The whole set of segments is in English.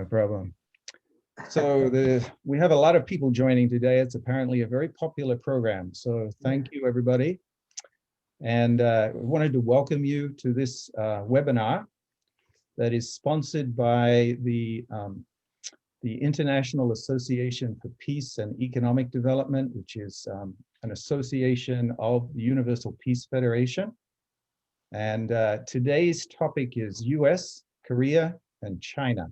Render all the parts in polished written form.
No problem. So we have a lot of people joining today. It's apparently a very popular program. So thank you, everybody. And we wanted to welcome you to this webinar that is sponsored by the International Association for Peace and Economic Development, which is an association of the Universal Peace Federation. And today's topic is US, Korea, and China,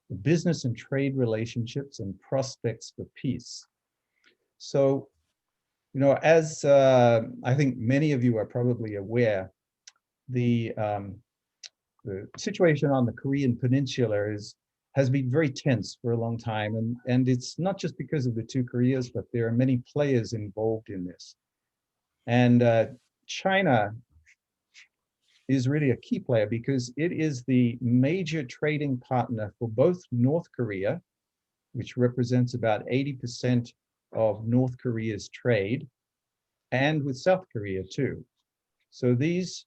the business and trade relationships and prospects for peace. So, you know, as I think many of you are probably aware, the situation on the Korean Peninsula has been very tense for a long time. And it's not just because of the two Koreas, but there are many players involved in this. And China is really a key player because it is the major trading partner for both North Korea, which represents about 80% of North Korea's trade, and with South Korea too. So these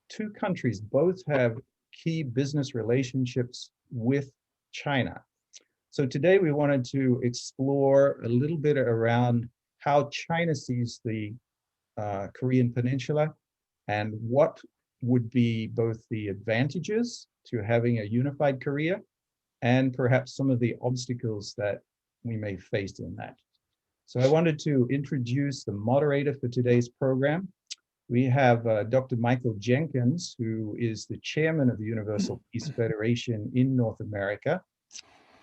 two countries both have key business relationships with China. So today we wanted to explore a little bit around how China sees the Korean Peninsula and what would be both the advantages to having a unified Korea and perhaps some of the obstacles that we may face in that. So I wanted to introduce the moderator for today's program. We have Dr. Michael Jenkins, who is the chairman of the Universal Peace Federation in North America,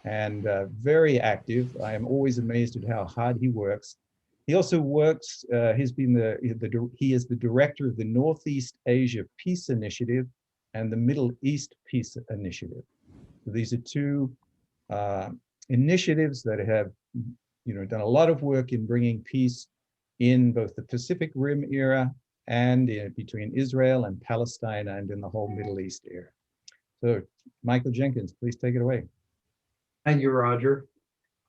and very active. I am always amazed at how hard he works. He also works, he is the director of the Northeast Asia Peace Initiative and the Middle East Peace Initiative. So these are two initiatives that have, done a lot of work in bringing peace in both the Pacific Rim era and between Israel and Palestine and in the whole Middle East area. So Michael Jenkins, please take it away. Thank you, Roger.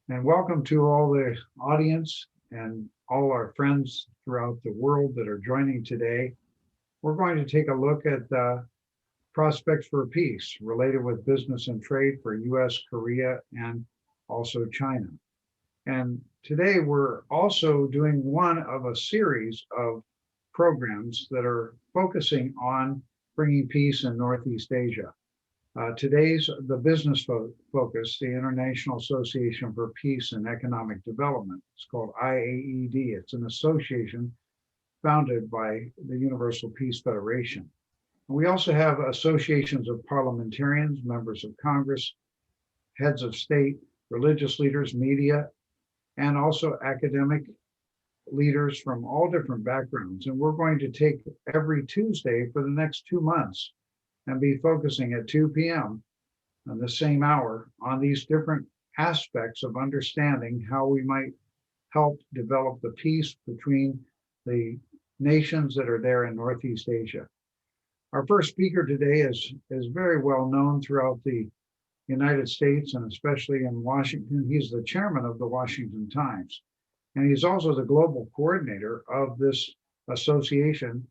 And welcome to all the audience and all our friends throughout the world that are joining today. We're going to take a look at the prospects for peace related with business and trade for US, Korea, and also China. And today we're also doing one of a series of programs that are focusing on bringing peace in Northeast Asia. Today's the business focus, the International Association for Peace and Economic Development. It's called IAED. It's an association founded by the Universal Peace Federation. And we also have associations of parliamentarians, members of Congress, heads of state, religious leaders, media, and also academic leaders from all different backgrounds. And we're going to take every Tuesday for the next 2 months and be focusing at 2 p.m. on the same hour on these different aspects of understanding how we might help develop the peace between the nations that are there in Northeast Asia. Our first speaker today is very well known throughout the United States and especially in Washington. He's the chairman of the Washington Times, and he's also the global coordinator of this association,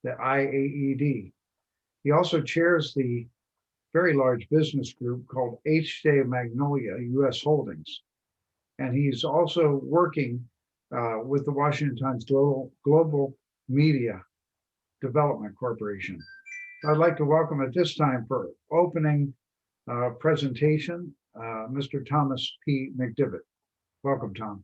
the IAED. He also chairs the very large business group called H.J. Magnolia U.S. Holdings. And he's also working with the Washington Times Global Media Development Corporation. I'd like to welcome at this time for opening presentation, Mr. Thomas P. McDivitt. Welcome, Tom.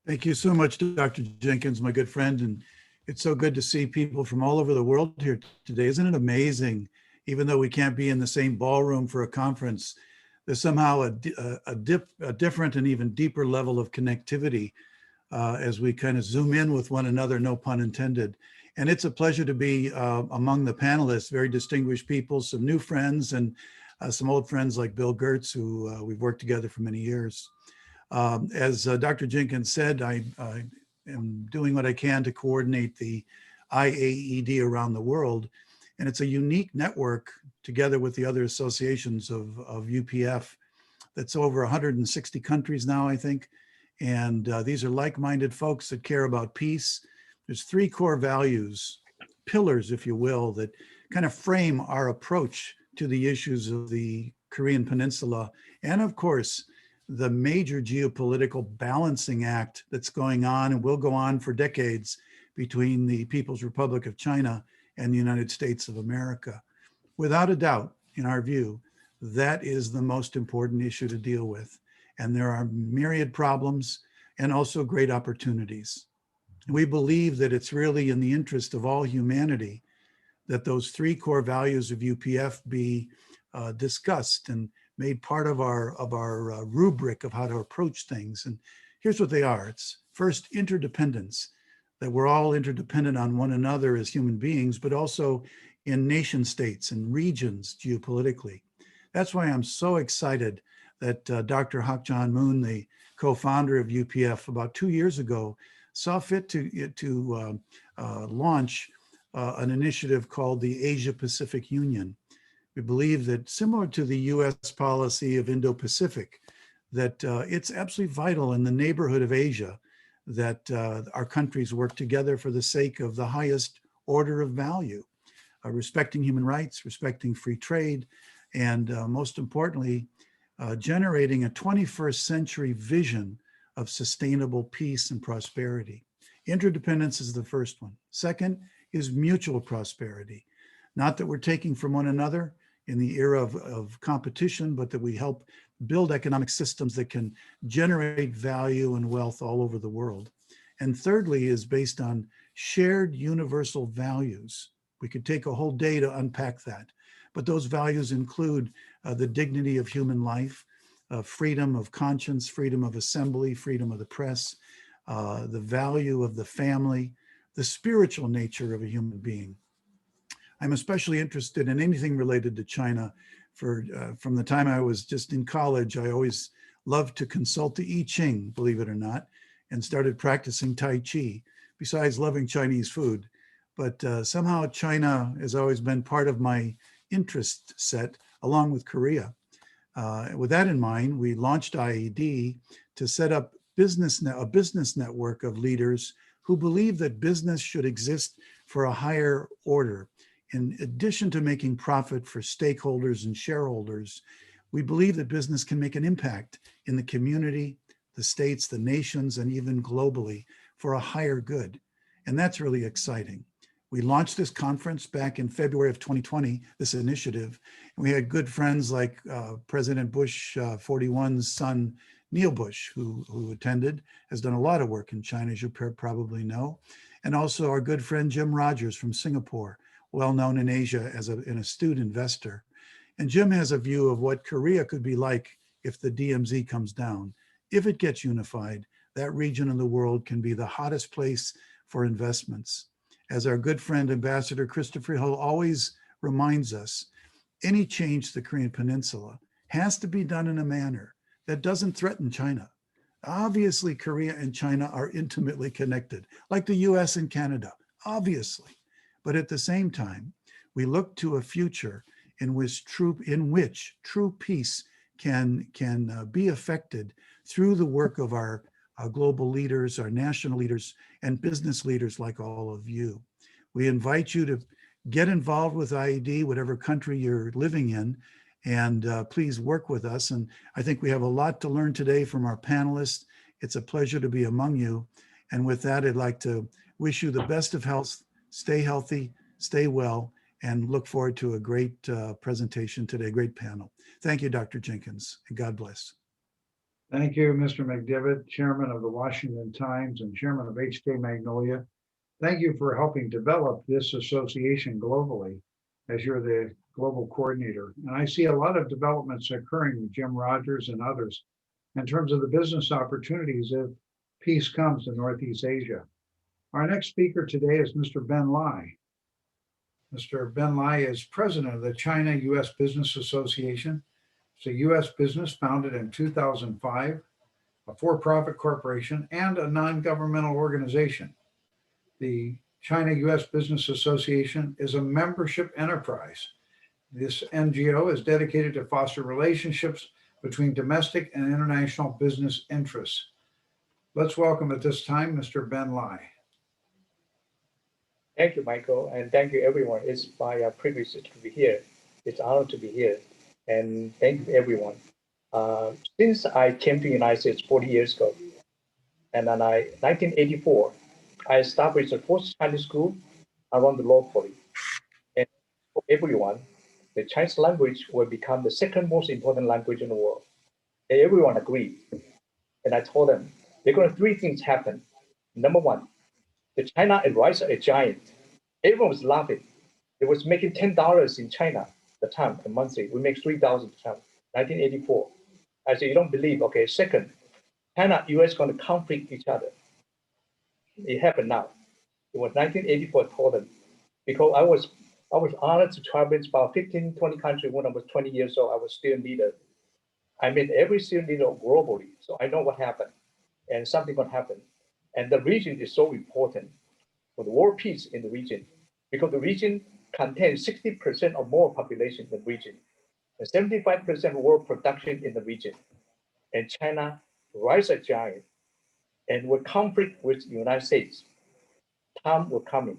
Thank you so much, Dr. Jenkins, my good friend. And it's so good to see people from all over the world here today. Isn't it amazing? Even though we can't be in the same ballroom for a conference, there's somehow a different and even deeper level of connectivity as we kind of zoom in with one another, no pun intended. And it's a pleasure to be among the panelists, very distinguished people, some new friends and some old friends like Bill Gertz, who we've worked together for many years. As Dr. Jenkins said, I am doing what I can to coordinate the IAED around the world. And it's a unique network together with the other associations of UPF that's over 160 countries now, I think. And these are like-minded folks that care about peace. There's 3 core values, pillars, if you will, that kind of frame our approach to the issues of the Korean Peninsula, and of course, the major geopolitical balancing act that's going on and will go on for decades between the People's Republic of China and the United States of America. Without a doubt, in our view, that is the most important issue to deal with. And there are myriad problems and also great opportunities. We believe that it's really in the interest of all humanity that those three core values of UPF be discussed and made part of our rubric of how to approach things. And here's what they are. It's first, interdependence, that we're all interdependent on one another as human beings, but also in nation states and regions geopolitically. That's why I'm so excited that Dr. Hak Jong Moon, the co-founder of UPF, about 2 years ago, saw fit to launch an initiative called the Asia-Pacific Union. We believe that, similar to the US policy of Indo-Pacific, that it's absolutely vital in the neighborhood of Asia that our countries work together for the sake of the highest order of value, respecting human rights, respecting free trade, and most importantly, generating a 21st century vision of sustainable peace and prosperity. Interdependence is the first one. Second is mutual prosperity. Not that we're taking from one another in the era of competition, but that we help build economic systems that can generate value and wealth all over the world. And thirdly is based on shared universal values. We could take a whole day to unpack that, but those values include the dignity of human life, freedom of conscience, freedom of assembly, freedom of the press, the value of the family, the spiritual nature of a human being. I'm especially interested in anything related to China. From the time I was just in college, I always loved to consult the I Ching, believe it or not, and started practicing Tai Chi, besides loving Chinese food. But somehow China has always been part of my interest set, along with Korea. With that in mind, we launched IED to set up a business network of leaders who believe that business should exist for a higher order. In addition to making profit for stakeholders and shareholders, we believe that business can make an impact in the community, the states, the nations, and even globally for a higher good. And that's really exciting. We launched this conference back in February of 2020, this initiative, and we had good friends like President Bush 41's son, Neil Bush, who attended, has done a lot of work in China, as you probably know, and also our good friend Jim Rogers from Singapore, well known in Asia as an astute investor. And Jim has a view of what Korea could be like if the DMZ comes down. If it gets unified, that region of the world can be the hottest place for investments. As our good friend Ambassador Christopher Hill always reminds us, any change to the Korean Peninsula has to be done in a manner that doesn't threaten China. Obviously, Korea and China are intimately connected, like the US and Canada, obviously. But at the same time, we look to a future in which true peace can be affected through the work of our global leaders, our national leaders, and business leaders like all of you. We invite you to get involved with IED, whatever country you're living in, and please work with us. And I think we have a lot to learn today from our panelists. It's a pleasure to be among you. And with that, I'd like to wish you the best of health. Stay healthy, stay well, and look forward to a great presentation today, great panel. Thank you, Dr. Jenkins, and God bless. Thank you, Mr. McDivitt, Chairman of the Washington Times and Chairman of HK Magnolia. Thank you for helping develop this association globally, as you're the global coordinator. And I see a lot of developments occurring with Jim Rogers and others in terms of the business opportunities if peace comes to Northeast Asia. Our next speaker today is Mr. Ben Lai. Mr. Ben Lai is president of the China-U.S. Business Association. It's a U.S. business founded in 2005, a for-profit corporation, and a non-governmental organization. The China-U.S. Business Association is a membership enterprise. This NGO is dedicated to foster relationships between domestic and international business interests. Let's welcome at this time Mr. Ben Lai. Thank you, Michael, and thank you, everyone. It's my privilege to be here. It's an honor to be here. and thank you everyone. Since I came to the United States 40 years ago, and then 1984, I established the first Chinese school around the locally. And for everyone, the Chinese language will become the second most important language in the world. And everyone agreed. And I told them, there are going to three things happen. Number one, the China rise a giant. Everyone was laughing. It was making $10 in China at the time, a monthly. We make 3,000 a time, 1984. I said, you don't believe? Okay, second, China, US going to conflict each other. It happened now. It was 1984, I told them, because I was honored to travel in about 15, 20 countries when I was 20 years old. I was student leader. I met every student leader globally, so I know what happened, and something going to happen. And the region is so important for the world peace in the region, because the region contains 60% or more population in the region, and 75% of world production in the region. And China rise a giant and will conflict with the United States. Time will come.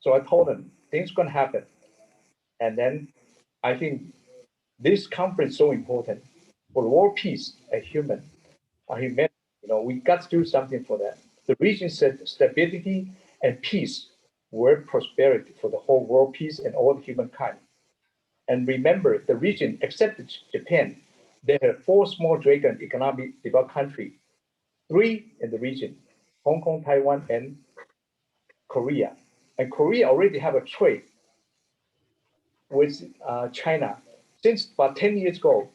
So I told them things going to happen. And then I think this conference is so important for world peace, a humanity. We got to do something for that. The region said stability and peace, world prosperity for the whole world peace and all humankind. And remember, the region, except Japan, there are four small dragon economic developed countries, three in the region, Hong Kong, Taiwan, and Korea. And Korea already have a trade with China. Since about 10 years ago,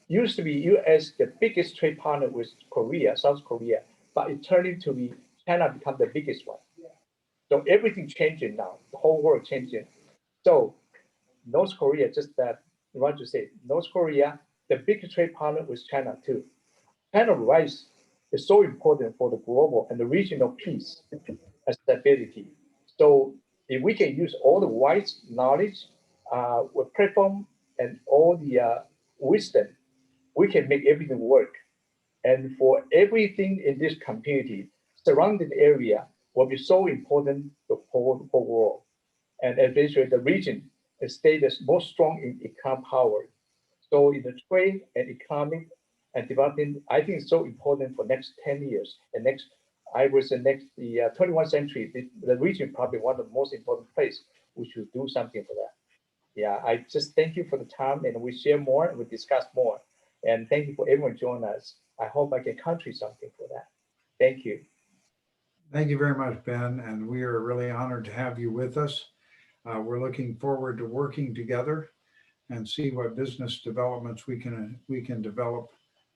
used to be US the biggest trade partner with Korea, South Korea, but it turned into be China become the biggest one. So everything changing now, the whole world changing. So North Korea, just that Roger said, North Korea, the biggest trade partner with China too. China rise is so important for the global and the regional peace and stability. So if we can use all the wise knowledge, with platform and all the wisdom, we can make everything work. And for everything in this community, surrounding area will be so important to the whole world. And eventually the region stay the most strong in economic power. So in the trade and economic and development, I think it's so important for next 10 years and the 21st century, the region probably one of the most important place. We should do something for that. Yeah, I just thank you for the time and we share more and we discuss more. And thank you for everyone joining us. I hope I can contribute something for that. Thank you. Thank you very much, Ben, and we are really honored to have you with us. We're looking forward to working together and see what business developments we can develop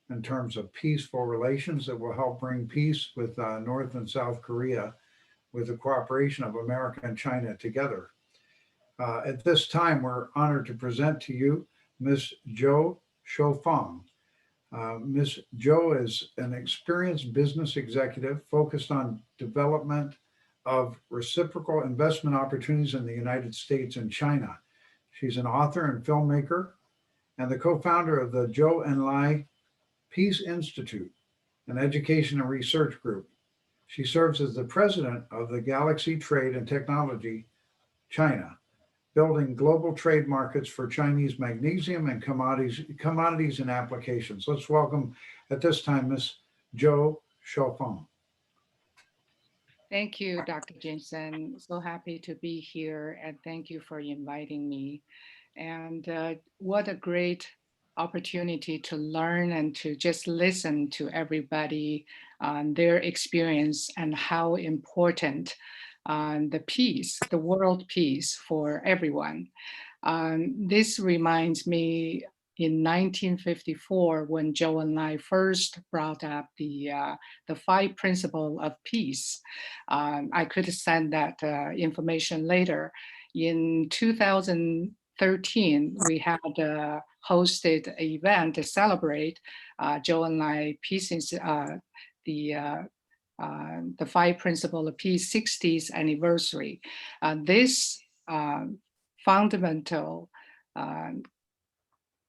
in terms of peaceful relations that will help bring peace with North and South Korea with the cooperation of America and China together. At this time, we're honored to present to you Ms. Zhou Shoufeng. Ms. Zhou is an experienced business executive focused on development of reciprocal investment opportunities in the United States and China. She's an author and filmmaker and the co-founder of the Zhou Enlai Peace Institute, an education and research group. She serves as the president of the Galaxy Trade and Technology China, building global trade markets for Chinese magnesium and commodities and applications. Let's welcome at this time, Ms. Zhou Shoufeng. Thank you, Dr. Jensen. So happy to be here and thank you for inviting me. And what a great opportunity to learn and to just listen to everybody on their experience and how important the peace, the world peace for everyone. This reminds me in 1954 when Zhou and I first brought up the 5 principles of peace. I could send that information later. In 2013, we had hosted an event to celebrate Zhou and I peace, the 5 principles of peace 60th anniversary. This fundamental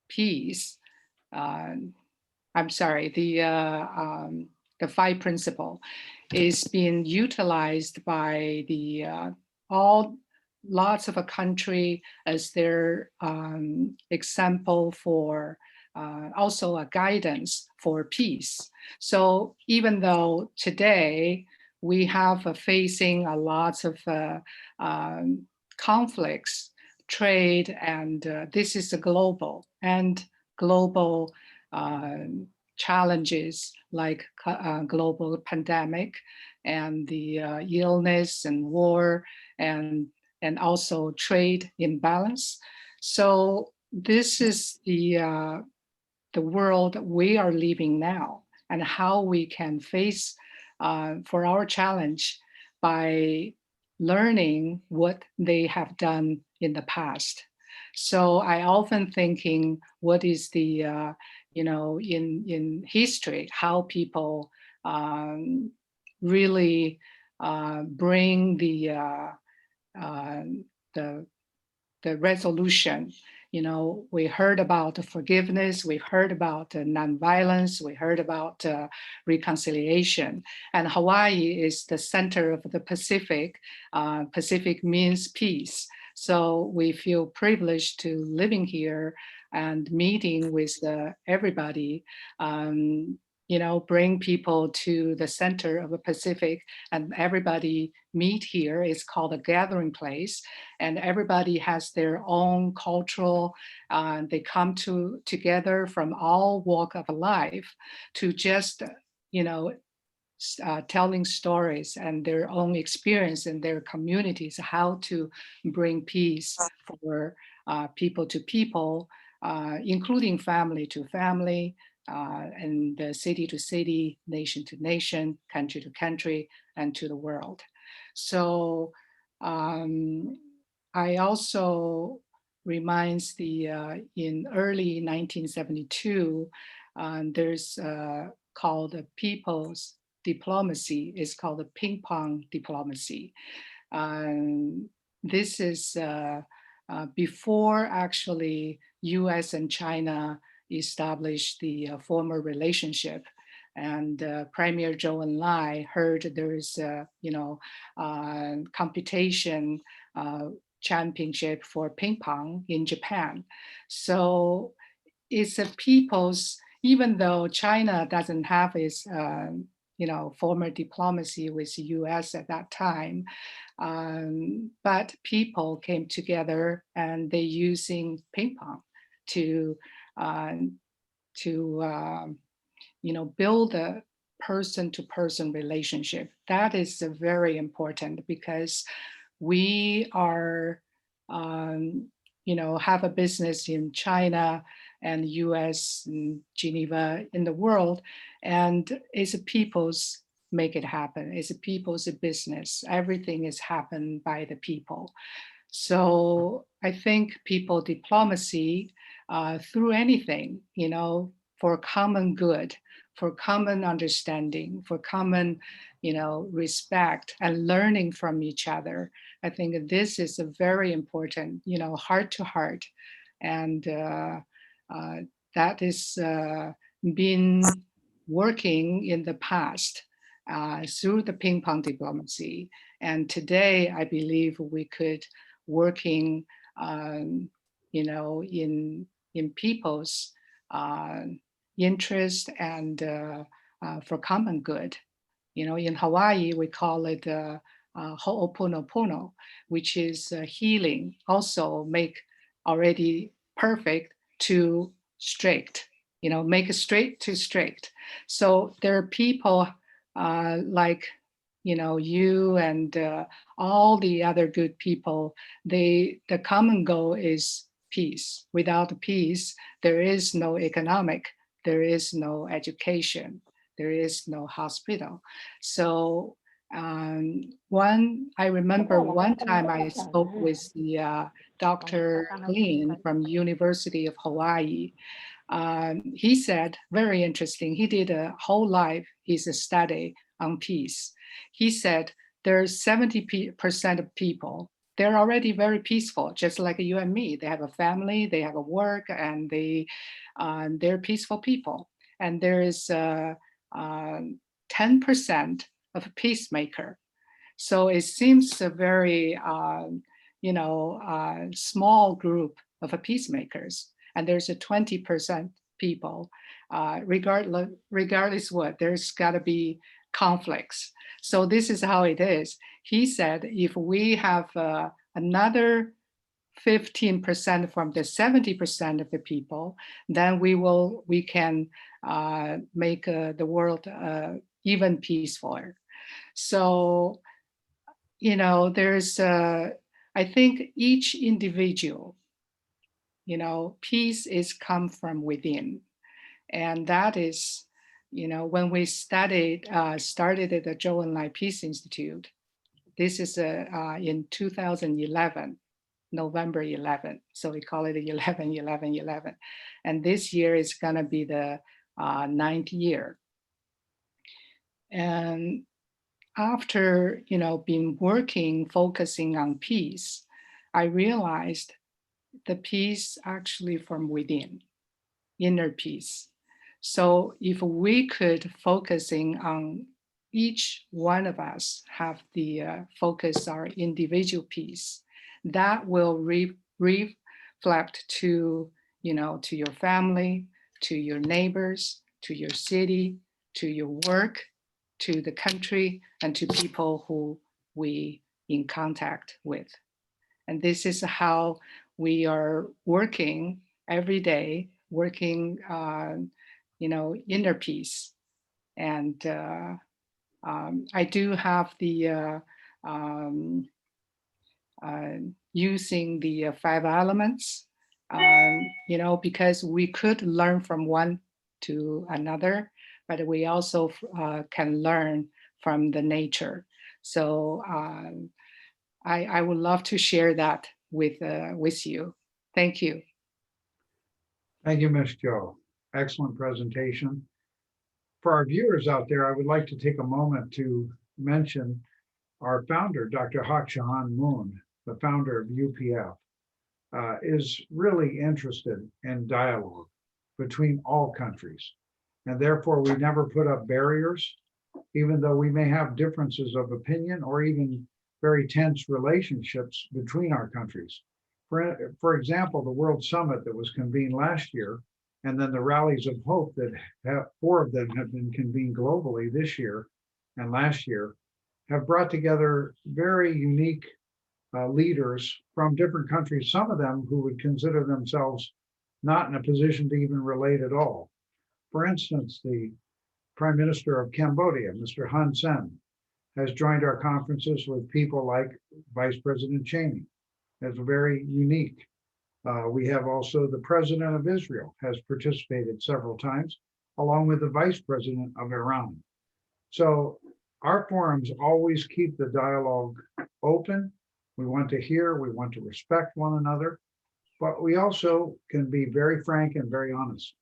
peace, I'm sorry, the 5 principle is being utilized by the all lots of a country as their example for also a guidance for peace. So even though today we have facing a lots of conflicts, trade, and this is a global challenges like global pandemic and the illness and war and also trade imbalance. So this is the world we are living now, and how we can face for our challenge by learning what they have done in the past. So I often thinking, what is the in history, how people really bring uh, the resolution. We heard about forgiveness, we've heard about nonviolence, we heard about reconciliation. And Hawaii is the center of the Pacific. Pacific means peace. So we feel privileged to living here and meeting with everybody. Bring people to the center of the Pacific, and everybody meet here. It's called a gathering place, and everybody has their own cultural, they come together from all walk of life to just, telling stories and their own experience in their communities, how to bring peace for people to people, including family to family, and city to city, nation to nation, country to country, and to the world. So I also reminds in early 1972, there's called the people's diplomacy. It's called the ping pong diplomacy. This is before actually US and China established the former relationship. And Premier Zhou Enlai heard there is competition championship for ping pong in Japan. So it's a people's, even though China doesn't have its former diplomacy with the US at that time, but people came together and they using ping pong to build a person-to-person relationship. That is very important because we are, have a business in China and US and Geneva in the world, and it's a people's make it happen. It's a people's business. Everything is happened by the people. So I think people diplomacy through anything, for common good, for common understanding, for common, respect and learning from each other. I think this is a very important, heart to heart. And that is been working in the past through the ping pong diplomacy. And today, I believe we could working, in people's interest and for common good. In Hawaii, we call it ho'oponopono, which is healing, also make already perfect to straight, make it straight to straight. So there are people like, you and all the other good people, the common goal is peace. Without peace, there is no economic, there is no education, there is no hospital. So I remember one time I spoke with the Dr. Lin from University of Hawaii. He said, very interesting, he did a whole life, he's a study on peace. He said there's 70% of people, they're already very peaceful, just like you and me. They have a family, they have a work, and they're peaceful people. And there is 10% of a peacemaker. So it seems very, small group of peacemakers, and there's a 20% people, regardless what, there's got to be conflicts. So this is how it is. He said, if we have another 15% from the 70% of the people, then we can make the world even peacefuler. So, there's, I think each individual, peace is come from within. And that is, when we started at the Zhou Enlai Peace Institute, this is in 2011, November 11. So we call it 11, 11, 11. And this year is gonna be the 9th year. And after, been working, focusing on peace, I realized the peace actually from within, inner peace. So if we could focusing on each one of us have the focus our individual peace, that will reflect to, to your family, to your neighbors, to your city, to your work, to the country, and to people who we in contact with. And this is how we are working every day, working inner peace. And I do have the using the 5 elements, because we could learn from one to another, but we also can learn from the nature. So I would love to share that with you. Thank you. Thank you, Ms. Joe. Excellent presentation. For our viewers out there, I would like to take a moment to mention our founder, Dr. Hak Jahan Moon, the founder of UPF, is really interested in dialogue between all countries. And therefore, we never put up barriers, even though we may have differences of opinion or even very tense relationships between our countries. For example, the World Summit that was convened last year, and then the rallies of hope that 4 of them have been convened globally this year and last year, have brought together very unique leaders from different countries, some of them who would consider themselves not in a position to even relate at all. For instance, the Prime Minister of Cambodia, Mr. Hun Sen, has joined our conferences with people like Vice President Cheney. That's very unique. We have also the President of Israel has participated several times, along with the Vice President of Iran. So our forums always keep the dialogue open. We want to hear, we want to respect one another, but we also can be very frank and very honest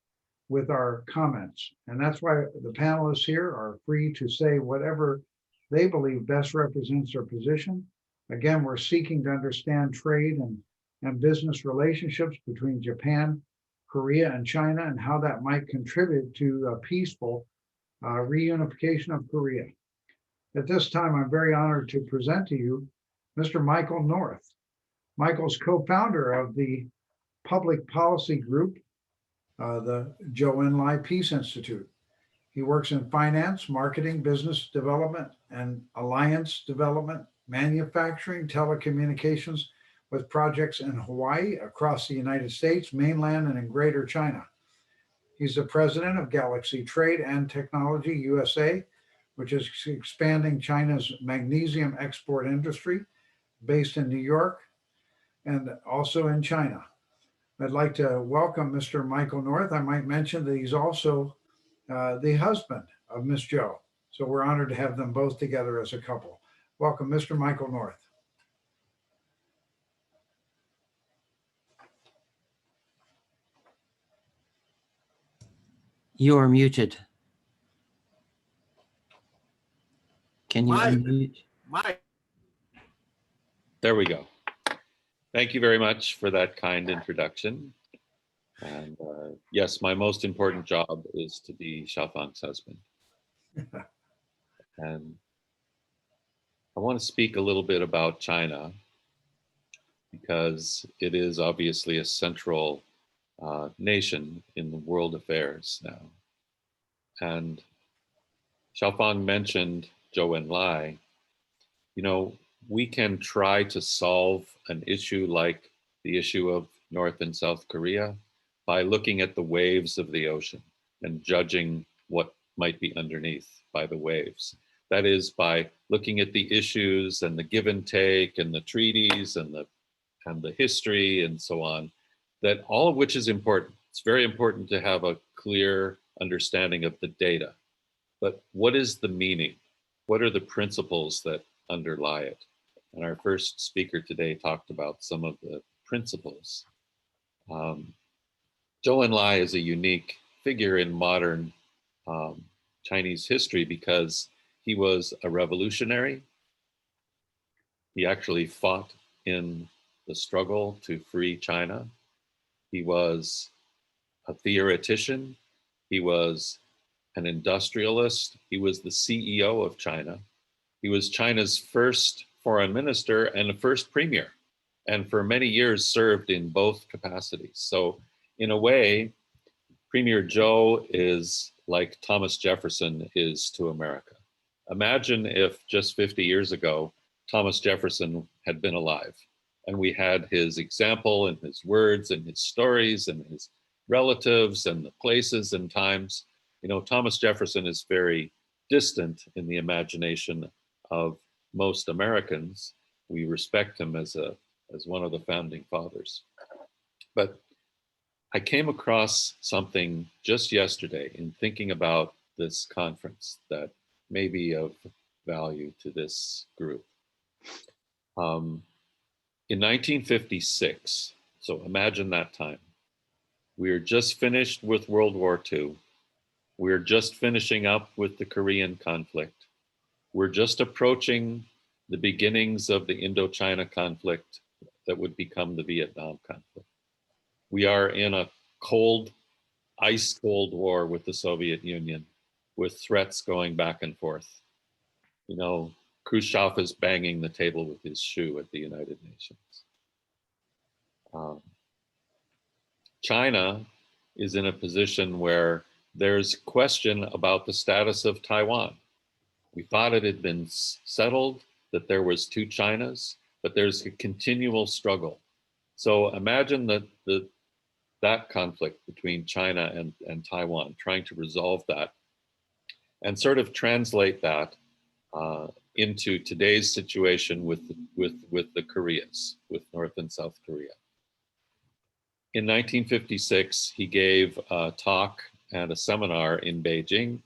with our comments. And that's why the panelists here are free to say whatever they believe best represents their position. Again, we're seeking to understand trade and business relationships between Japan, Korea, and China, and how that might contribute to a peaceful reunification of Korea. At this time, I'm very honored to present to you Mr. Michael North. Michael's co-founder of the public policy group, the Zhou Enlai Peace Institute. He works in finance, marketing, business development, and alliance development, manufacturing, telecommunications, with projects in Hawaii, across the United States, mainland, and in Greater China. He's the president of Galaxy Trade and Technology USA, which is expanding China's magnesium export industry, based in New York and also in China. I'd like to welcome Mr. Michael North. I might mention that he's also the husband of Miss Joe. So we're honored to have them both together as a couple. Welcome, Mr. Michael North. You are muted. Can you unmute? Mike. There we go. Thank you very much for that kind introduction. And yes, my most important job is to be Xiaofang's husband. And I want to speak a little bit about China. because it is obviously a central nation in the world affairs now. And Xiaofang mentioned Zhou Enlai. You know, we can try to solve an issue like the issue of North and South Korea by looking at the waves of the ocean and judging what might be underneath by the waves. That is, by looking at the issues and the give and take and the treaties and the history and so on, that all of which is important. It's very important to have a clear understanding of the data. But what is the meaning? What are the principles that underlie it? And our first speaker today talked about some of the principles. Zhou Enlai is a unique figure in modern Chinese history because he was a revolutionary. He actually fought in the struggle to free China. He was a theoretician. He was an industrialist. He was the CEO of China. He was China's first foreign minister and the first premier, and for many years served in both capacities. So in a way, Premier Zhou is like Thomas Jefferson is to America. Imagine if just 50 years ago, Thomas Jefferson had been alive and we had his example and his words and his stories and his relatives and the places and times. You know, Thomas Jefferson is very distant in the imagination of most Americans. We respect him as one of the founding fathers. But I came across something just yesterday in thinking about this conference that may be of value to this group. In 1956, so imagine that time, we are just finished with World War II. We're just finishing up with the Korean conflict. We're just approaching the beginnings of the Indochina conflict that would become the Vietnam conflict. We are in a cold, ice cold war with the Soviet Union, with threats going back and forth. You know, Khrushchev is banging the table with his shoe at the United Nations. China is in a position where there's question about the status of Taiwan. We thought it had been settled, that there was two Chinas, but there's a continual struggle. So imagine that conflict between China and Taiwan, trying to resolve that and sort of translate that into today's situation with the Koreas, with North and South Korea. In 1956, he gave a talk and a seminar in Beijing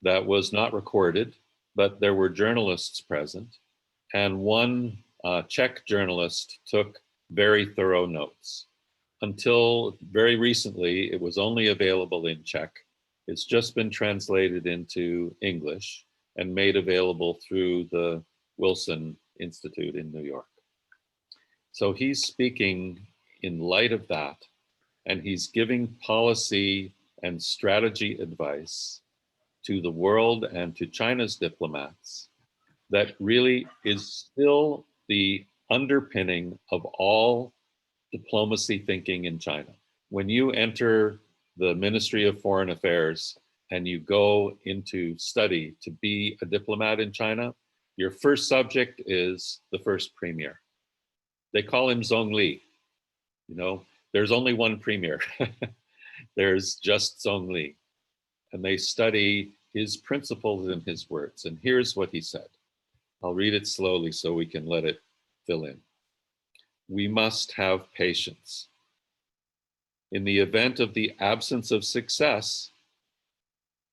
that was not recorded, but there were journalists present. And one Czech journalist took very thorough notes. Until very recently, it was only available in Czech. It's just been translated into English and made available through the Wilson Institute in New York. So he's speaking in light of that, and he's giving policy and strategy advice to the world and to China's diplomats that really is still the underpinning of all diplomacy thinking in China. When you enter the Ministry of Foreign Affairs and you go into study to be a diplomat in China, your first subject is the first premier. They call him Zhongli. You know, there's only one premier. There's just Zhongli. And they study his principles and his words. And here's what he said. I'll read it slowly so we can let it fill in. We must have patience. In the event of the absence of success,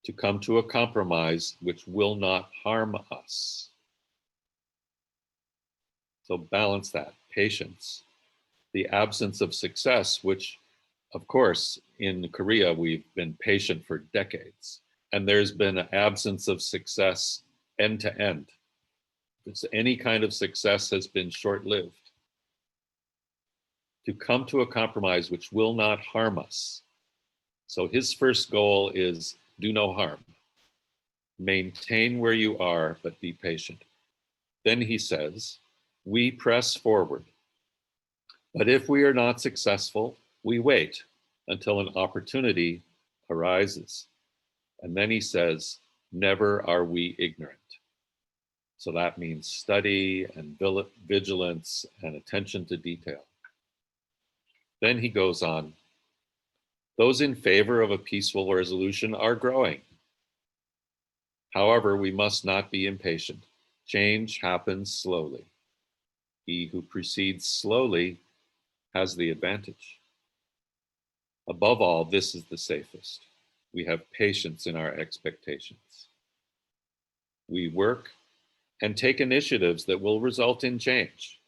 to come to a compromise which will not harm us. So balance that, patience. The absence of success, which of course in Korea we've been patient for decades, and there's been an absence of success end to end. It's any kind of success has been short-lived. To come to a compromise which will not harm us. So his first goal is do no harm. Maintain where you are, but be patient. Then he says, we press forward. But if we are not successful, we wait until an opportunity arises. And then he says, never are we ignorant. So that means study and vigilance and attention to detail. Then he goes on, those in favor of a peaceful resolution are growing. However, we must not be impatient. Change happens slowly. He who proceeds slowly has the advantage. Above all, this is the safest. We have patience in our expectations. We work and take initiatives that will result in change.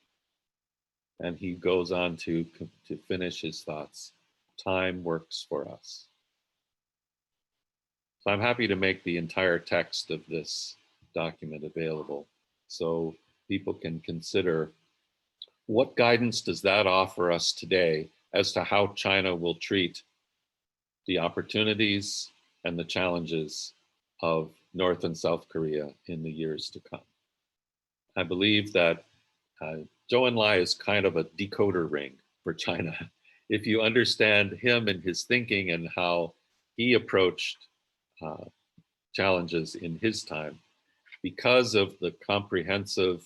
And he goes on to finish his thoughts. Time works for us. So I'm happy to make the entire text of this document available so people can consider what guidance does that offer us today as to how China will treat the opportunities and the challenges of North and South Korea in the years to come. I believe that Zhou Enlai is kind of a decoder ring for China. If you understand him and his thinking and how he approached challenges in his time, because of the comprehensive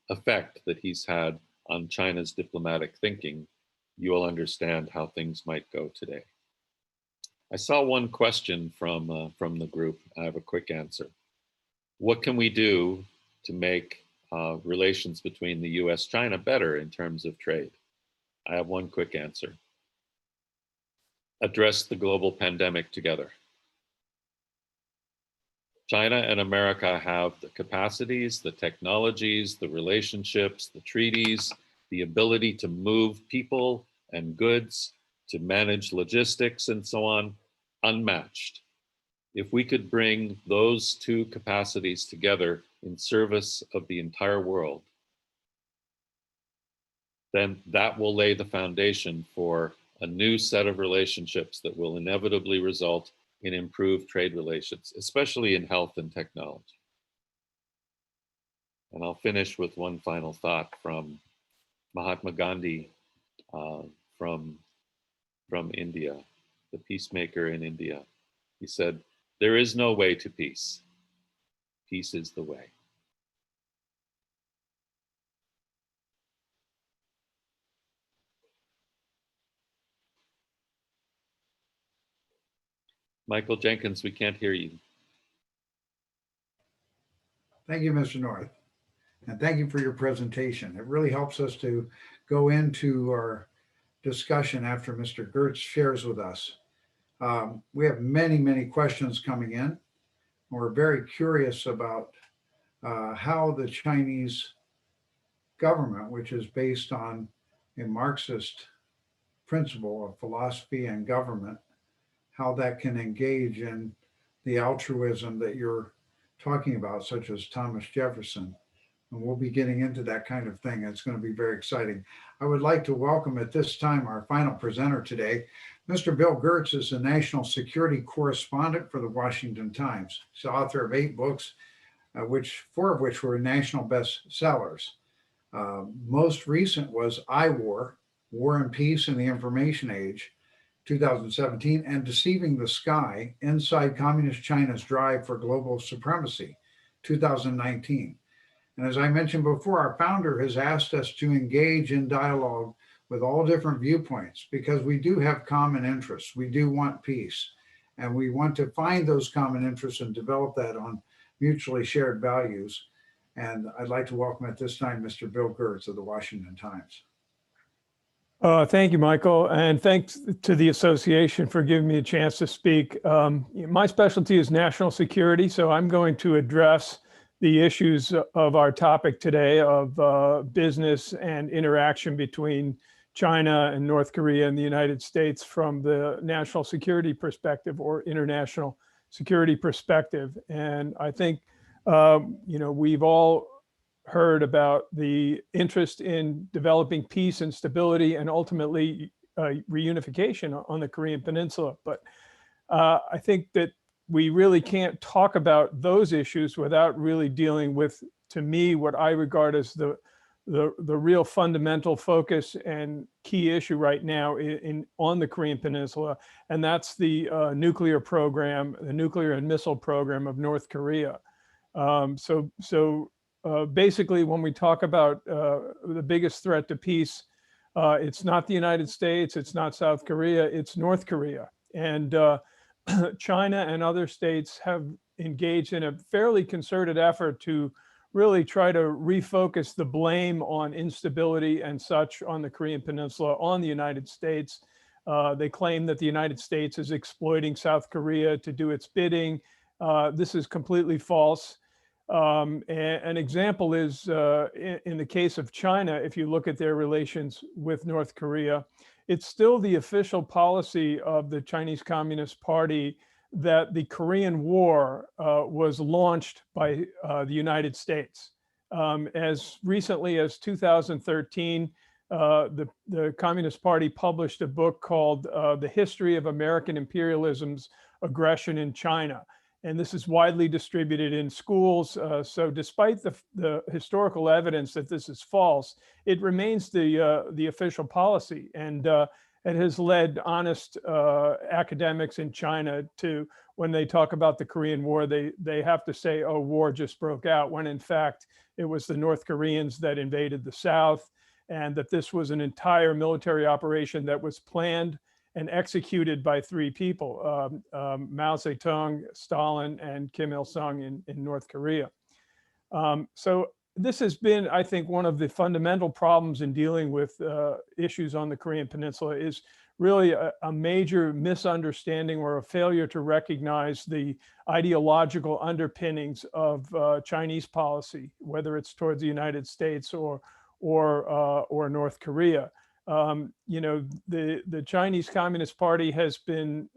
effect that he's had on China's diplomatic thinking, you will understand how things might go today. I saw one question from the group. I have a quick answer. What can we do to make relations between the US-China better in terms of trade? I have one quick answer. Address the global pandemic together. China and America have the capacities, the technologies, the relationships, the treaties, the ability to move people and goods, to manage logistics and so on, unmatched. If we could bring those two capacities together in service of the entire world, then that will lay the foundation for a new set of relationships that will inevitably result in improved trade relations, especially in health and technology. And I'll finish with one final thought from Mahatma Gandhi from India, the peacemaker in India. He said, "There is no way to peace. Peace is the way." Michael Jenkins, we can't hear you. Thank you, Mr. North. And thank you for your presentation. It really helps us to go into our discussion after Mr. Gertz shares with us. We have many, many questions coming in. We're very curious about how the Chinese government, which is based on a Marxist principle of philosophy and government, how that can engage in the altruism that you're talking about, such as Thomas Jefferson. And we'll be getting into that kind of thing. It's going to be very exciting. I would like to welcome at this time our final presenter today. Mr. Bill Gertz is a national security correspondent for the Washington Times. He's the author of 8 books, four of which were national bestsellers. Most recent was War and Peace in the Information Age, 2017, and Deceiving the Sky, Inside Communist China's Drive for Global Supremacy, 2019. And as I mentioned before, our founder has asked us to engage in dialogue with all different viewpoints because we do have common interests. We do want peace, and we want to find those common interests and develop that on mutually shared values. And I'd like to welcome at this time Mr. Bill Gertz of the Washington Times. Thank you, Michael, and thanks to the association for giving me a chance to speak. My specialty is national security, so I'm going to address the issues of our topic today of business and interaction between China and North Korea and the United States from the national security perspective or international security perspective. And I think, we've all heard about the interest in developing peace and stability and ultimately reunification on the Korean Peninsula. But I think that we really can't talk about those issues without really dealing with, to me, what I regard as the the real fundamental focus and key issue right now on the Korean Peninsula, and that's the nuclear program, the nuclear and missile program of North Korea. Basically, when we talk about the biggest threat to peace, it's not the United States, it's not South Korea, it's North Korea. And China and other states have engaged in a fairly concerted effort to really try to refocus the blame on instability and such on the Korean Peninsula on the United States. They claim that the United States is exploiting South Korea to do its bidding. This is completely false. An example is in the case of China, if you look at their relations with North Korea, it's still the official policy of the Chinese Communist Party that the Korean War was launched by the United States. As recently as 2013, the Communist Party published a book called The History of American Imperialism's Aggression in China. And this is widely distributed in schools. So despite the historical evidence that this is false, it remains the official policy. And it has led honest academics in China to, when they talk about the Korean War, they have to say, oh, war just broke out, when in fact, it was the North Koreans that invaded the South, and that this was an entire military operation that was planned and executed by three people, Mao Zedong, Stalin, and Kim Il-sung in North Korea. So this has been, I think, one of the fundamental problems in dealing with issues on the Korean Peninsula is really a major misunderstanding or a failure to recognize the ideological underpinnings of Chinese policy, whether it's towards the United States or North Korea. You know, the Chinese Communist Party has been,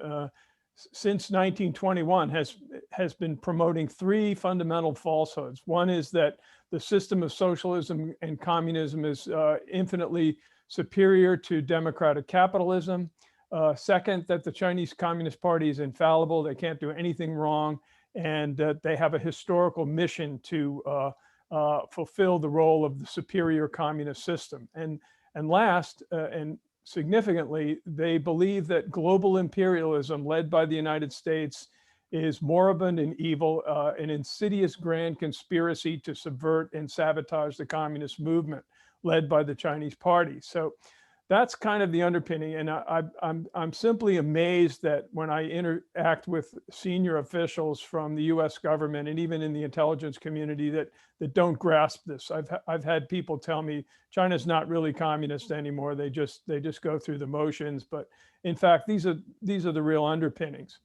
since 1921, has been promoting three fundamental falsehoods. One is that the system of socialism and communism is infinitely superior to democratic capitalism. Second, that the Chinese Communist Party is infallible, they can't do anything wrong, and that they have a historical mission to fulfill the role of the superior communist system. And last, and significantly, they believe that global imperialism led by the United States is moribund and evil, an insidious grand conspiracy to subvert and sabotage the communist movement led by the Chinese party. So that's kind of the underpinning. And I'm simply amazed that when I interact with senior officials from the US government and even in the intelligence community that don't grasp this. I've had people tell me China's not really communist anymore. They just go through the motions. But in fact, these are the real underpinnings.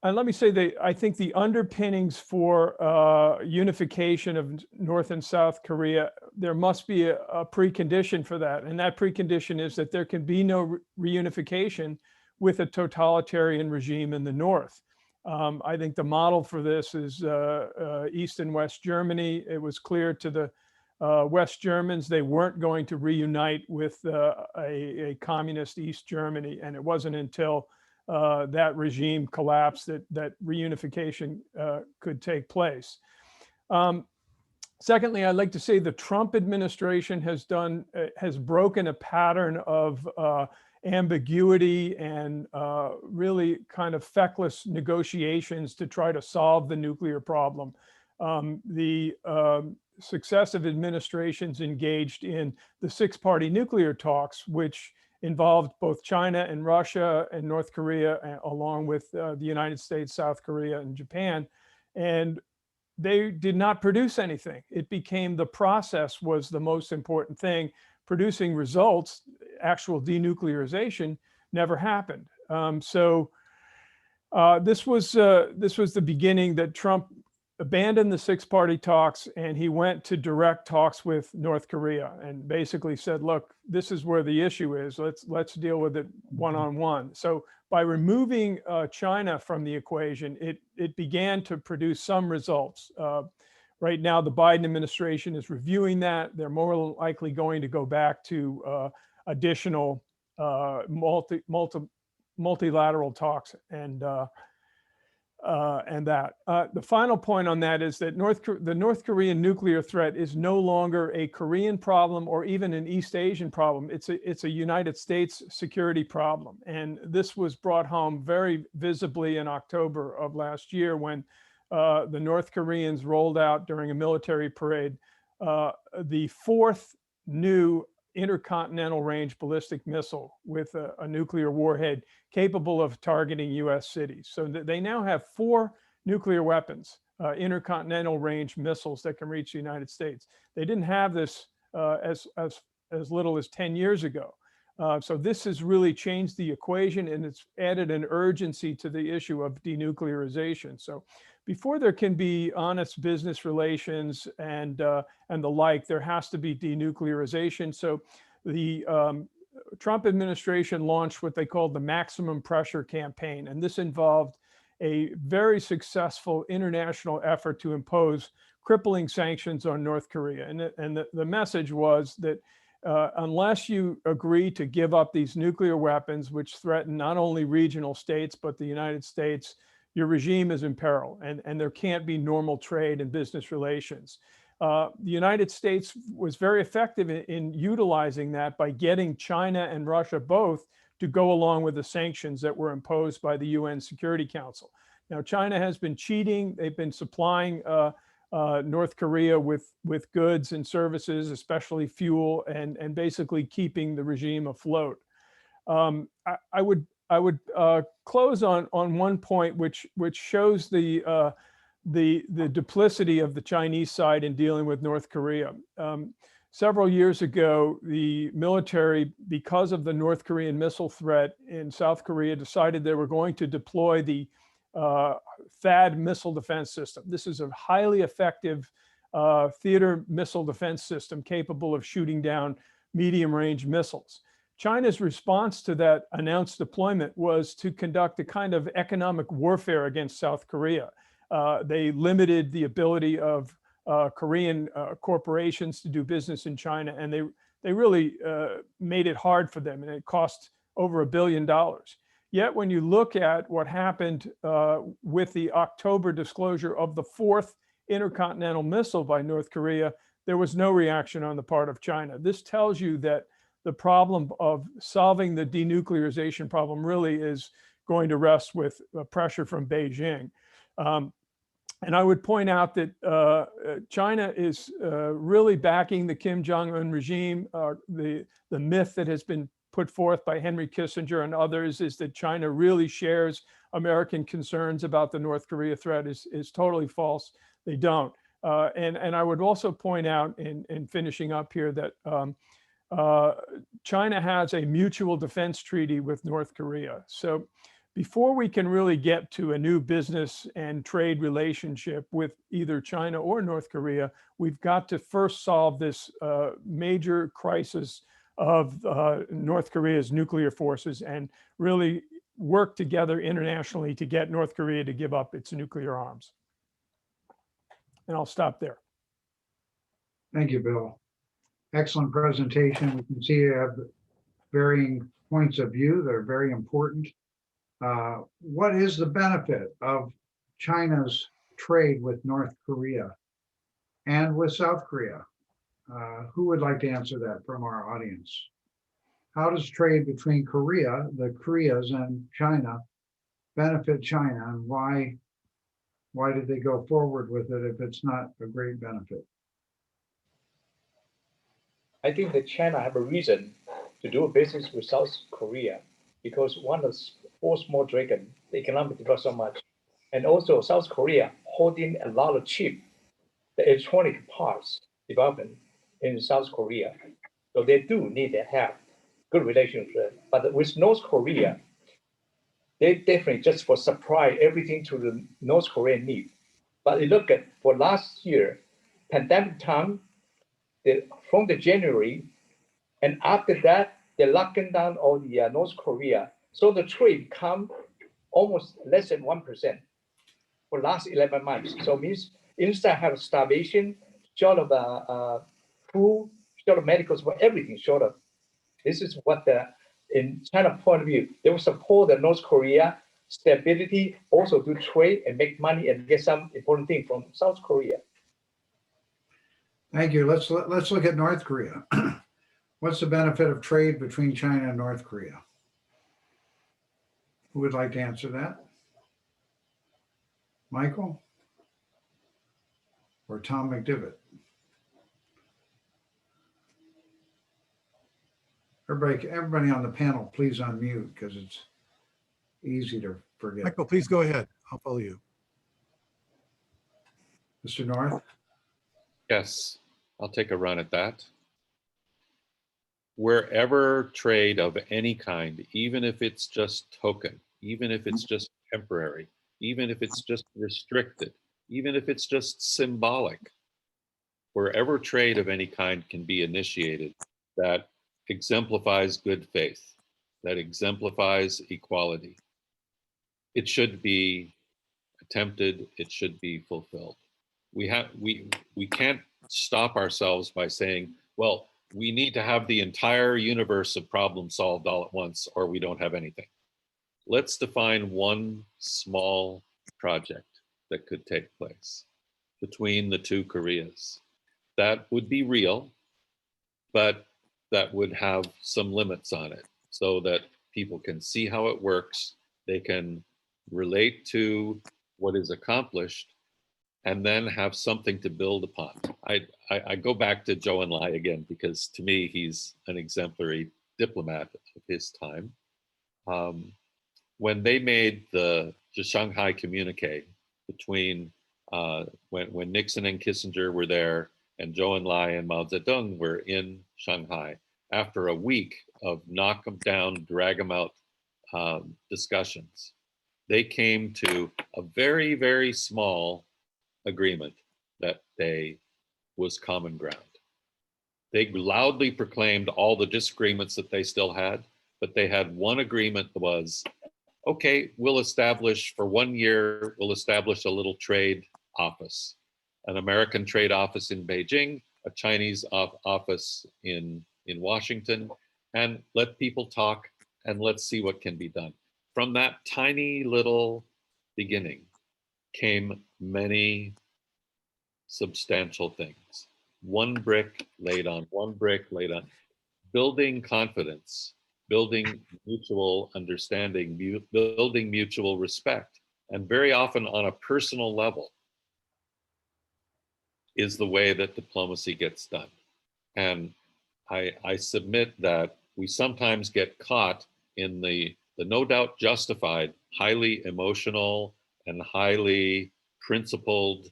And let me say I think the underpinnings for unification of North and South Korea, there must be a precondition for that. And that precondition is that there can be no reunification with a totalitarian regime in the North. I think the model for this is East and West Germany. It was clear to the West Germans they weren't going to reunite with a communist East Germany. And it wasn't until that regime collapsed that reunification could take place. Secondly, I'd like to say the Trump administration has broken a pattern of ambiguity and really kind of feckless negotiations to try to solve the nuclear problem. The successive administrations engaged in the six-party nuclear talks, which involved both China and Russia and North Korea, along with the United States, South Korea, and Japan. And they did not produce anything. It became the process was the most important thing. Producing results, actual denuclearization, never happened. This was the beginning that Trump abandoned the six-party talks and he went to direct talks with North Korea and basically said, look, this is where the issue is. Let's deal with it one-on-one. So by removing China from the equation, it began to produce some results. Right now, the Biden administration is reviewing that. They're more likely going to go back to additional multilateral talks. And and that. The final point on that is that the North Korean nuclear threat is no longer a Korean problem or even an East Asian problem. It's a United States security problem. And this was brought home very visibly in October of last year when the North Koreans rolled out during a military parade the fourth new intercontinental range ballistic missile with a nuclear warhead capable of targeting US cities. So they now have 4 nuclear weapons, intercontinental range missiles that can reach the United States. They didn't have this as little as 10 years ago. So this has really changed the equation, and it's added an urgency to the issue of denuclearization. So before there can be honest business relations and the like, there has to be denuclearization. So the Trump administration launched what they called the maximum pressure campaign. And this involved a very successful international effort to impose crippling sanctions on North Korea. And the message was that unless you agree to give up these nuclear weapons, which threaten not only regional states, but the United States, your regime is in peril, and there can't be normal trade and business relations. The United States was very effective in utilizing that by getting China and Russia both to go along with the sanctions that were imposed by the UN Security Council. Now, China has been cheating. They've been supplying North Korea with goods and services, especially fuel, and basically keeping the regime afloat. I would close on one point, which shows the duplicity of the Chinese side in dealing with North Korea. Several years ago, the military, because of the North Korean missile threat in South Korea, decided they were going to deploy the THAAD missile defense system. This is a highly effective theater missile defense system capable of shooting down medium-range missiles. China's response to that announced deployment was to conduct a kind of economic warfare against South Korea. They limited the ability of Korean corporations to do business in China, and they really made it hard for them, and it cost over $1 billion. Yet when you look at what happened with the October disclosure of the 4th intercontinental missile by North Korea, there was no reaction on the part of China. This tells you that the problem of solving the denuclearization problem really is going to rest with pressure from Beijing. And I would point out that China is really backing the Kim Jong-un regime. The myth that has been put forth by Henry Kissinger and others is that China really shares American concerns about the North Korea threat is totally false. They don't. And I would also point out in finishing up here that China has a mutual defense treaty with North Korea. So before we can really get to a new business and trade relationship with either China or North Korea, we've got to first solve this major crisis of North Korea's nuclear forces and really work together internationally to get North Korea to give up its nuclear arms. And I'll stop there. Thank you, Bill. Excellent presentation. We can see you have varying points of view that are very important. What is the benefit of China's trade with North Korea and with South Korea? Who would like to answer that from our audience? How does trade between Korea, the Koreas, and China benefit China, and why did they go forward with it if it's not a great benefit? I think that China have a reason to do business with South Korea because one of the 4 small dragon, the economic developed so much, and also South Korea holding a lot of cheap, the electronic parts development in South Korea. So they do need to have good relationship. But with North Korea, they definitely just for supply everything to the North Korean need. But you look at for last year, pandemic time, from the January, and after that, they're locking down all the North Korea. So the trade come almost less than 1% for last 11 months. So means instead have starvation, short of food, short of medicals, for everything short of. This is what in China point of view, they will support the North Korea stability, also to trade and make money and get some important thing from South Korea. Thank you. Let's look at North Korea. What's the benefit of trade between China and North Korea? Who would like to answer that? Michael? Or Tom McDivitt? Everybody on the panel, please unmute because it's easy to forget. Michael, please go ahead. I'll follow you. Mr. North? Yes, I'll take a run at that. Wherever trade of any kind, even if it's just token, even if it's just temporary, even if it's just restricted, even if it's just symbolic, wherever trade of any kind can be initiated that exemplifies good faith, that exemplifies equality, it should be attempted, it should be fulfilled. We can't stop ourselves by saying, well, we need to have the entire universe of problems solved all at once or we don't have anything. Let's define one small project that could take place between the two Koreas. That would be real, but that would have some limits on it so that people can see how it works, they can relate to what is accomplished, and then have something to build upon. I go back to Zhou Enlai again, because to me, he's an exemplary diplomat of his time. When they made the Shanghai communique between when Nixon and Kissinger were there and Zhou Enlai and Mao Zedong were in Shanghai, after a week of knock them down, drag them out discussions, they came to a very, very small agreement that was common ground. They loudly proclaimed all the disagreements that they still had, but they had one agreement that was, okay, we'll establish for 1 year, we'll establish a little trade office, an American trade office in Beijing, a Chinese office in Washington, and let people talk and let's see what can be done. From that tiny little beginning came many substantial things. One brick laid on, one brick laid on, building confidence, building mutual understanding, building mutual respect, and very often on a personal level is the way that diplomacy gets done. And I submit that we sometimes get caught in the no doubt justified, highly emotional and highly principled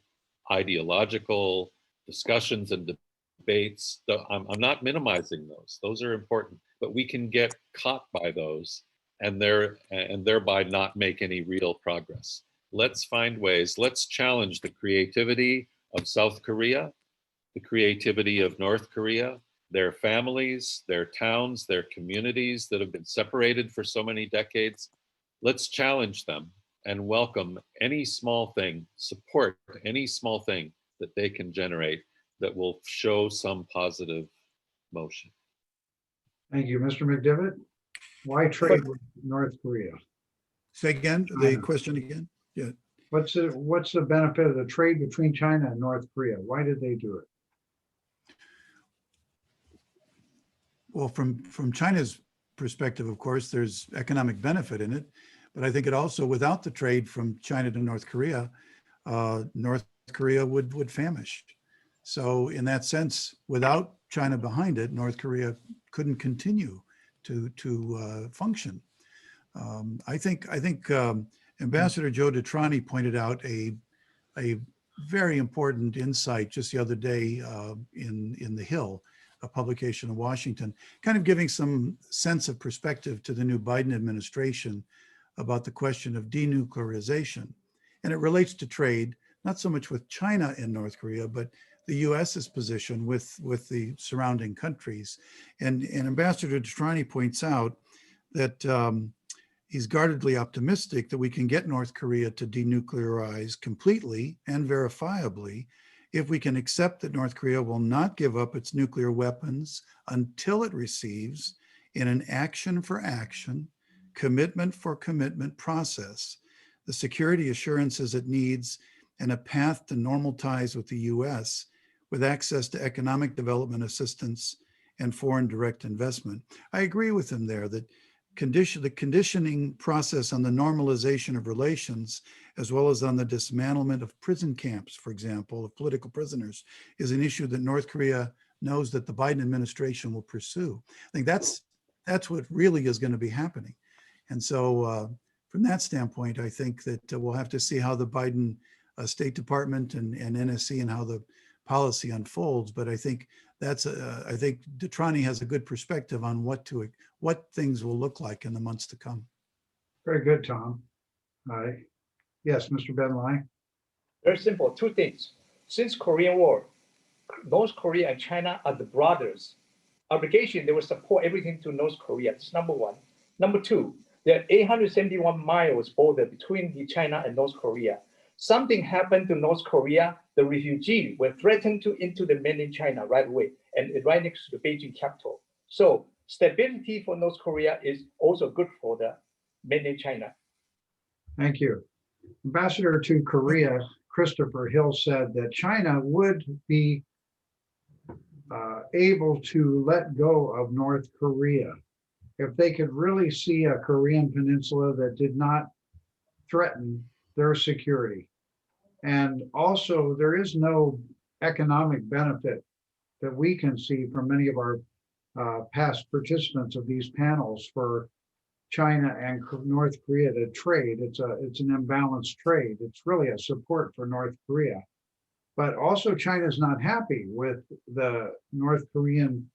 ideological discussions and debates. I'm not minimizing those. Those are important, but we can get caught by those and thereby not make any real progress. Let's find ways, let's challenge the creativity of South Korea, the creativity of North Korea, their families, their towns, their communities that have been separated for so many decades. Let's challenge them and welcome any small thing, support any small thing that they can generate that will show some positive motion. Thank you. Mr. McDivitt, why trade with North Korea? Say again, the question again? Yeah. What's the benefit of the trade between China and North Korea? Why did they do it? Well, from China's perspective, of course, there's economic benefit in it, but I think it also, without the trade from China to North Korea would famish. So in that sense, without China behind it, North Korea couldn't continue to function. I think Ambassador Joe DeTrani pointed out a very important insight just the other day in The Hill, a publication in Washington, kind of giving some sense of perspective to the new Biden administration about the question of denuclearization. And it relates to trade, not so much with China and North Korea, but the US's position with the surrounding countries. And Ambassador DeTrani points out that he's guardedly optimistic that we can get North Korea to denuclearize completely and verifiably if we can accept that North Korea will not give up its nuclear weapons until it receives, in an action for action, commitment for commitment process, the security assurances it needs, and a path to normal ties with the US with access to economic development assistance and foreign direct investment. I agree with him there that the conditioning process on the normalization of relations, as well as on the dismantlement of prison camps, for example, of political prisoners, is an issue that North Korea knows that the Biden administration will pursue. I think that's what really is going to be happening. And so from that standpoint, I think that we'll have to see how the Biden State Department and NSC and how the policy unfolds. But I think I think Detrani has a good perspective on what things will look like in the months to come. Very good, Tom. Yes, Mr. Benlai. Very simple, two things. Since Korean War, North Korea and China are the brothers. Obligation, they will support everything to North Korea. That's number one. Number two, there are 871 miles border between China and North Korea. Something happened to North Korea, the refugee were threatened into the mainland China right away, and right next to the Beijing capital. So stability for North Korea is also good for the mainland China. Thank you. Ambassador to Korea, Christopher Hill, said that China would be able to let go of North Korea if they could really see a Korean Peninsula that did not threaten their security. And also, there is no economic benefit that we can see from many of our past participants of these panels for China and North Korea to trade. It's an imbalanced trade. It's really a support for North Korea. But also China is not happy with the North Korean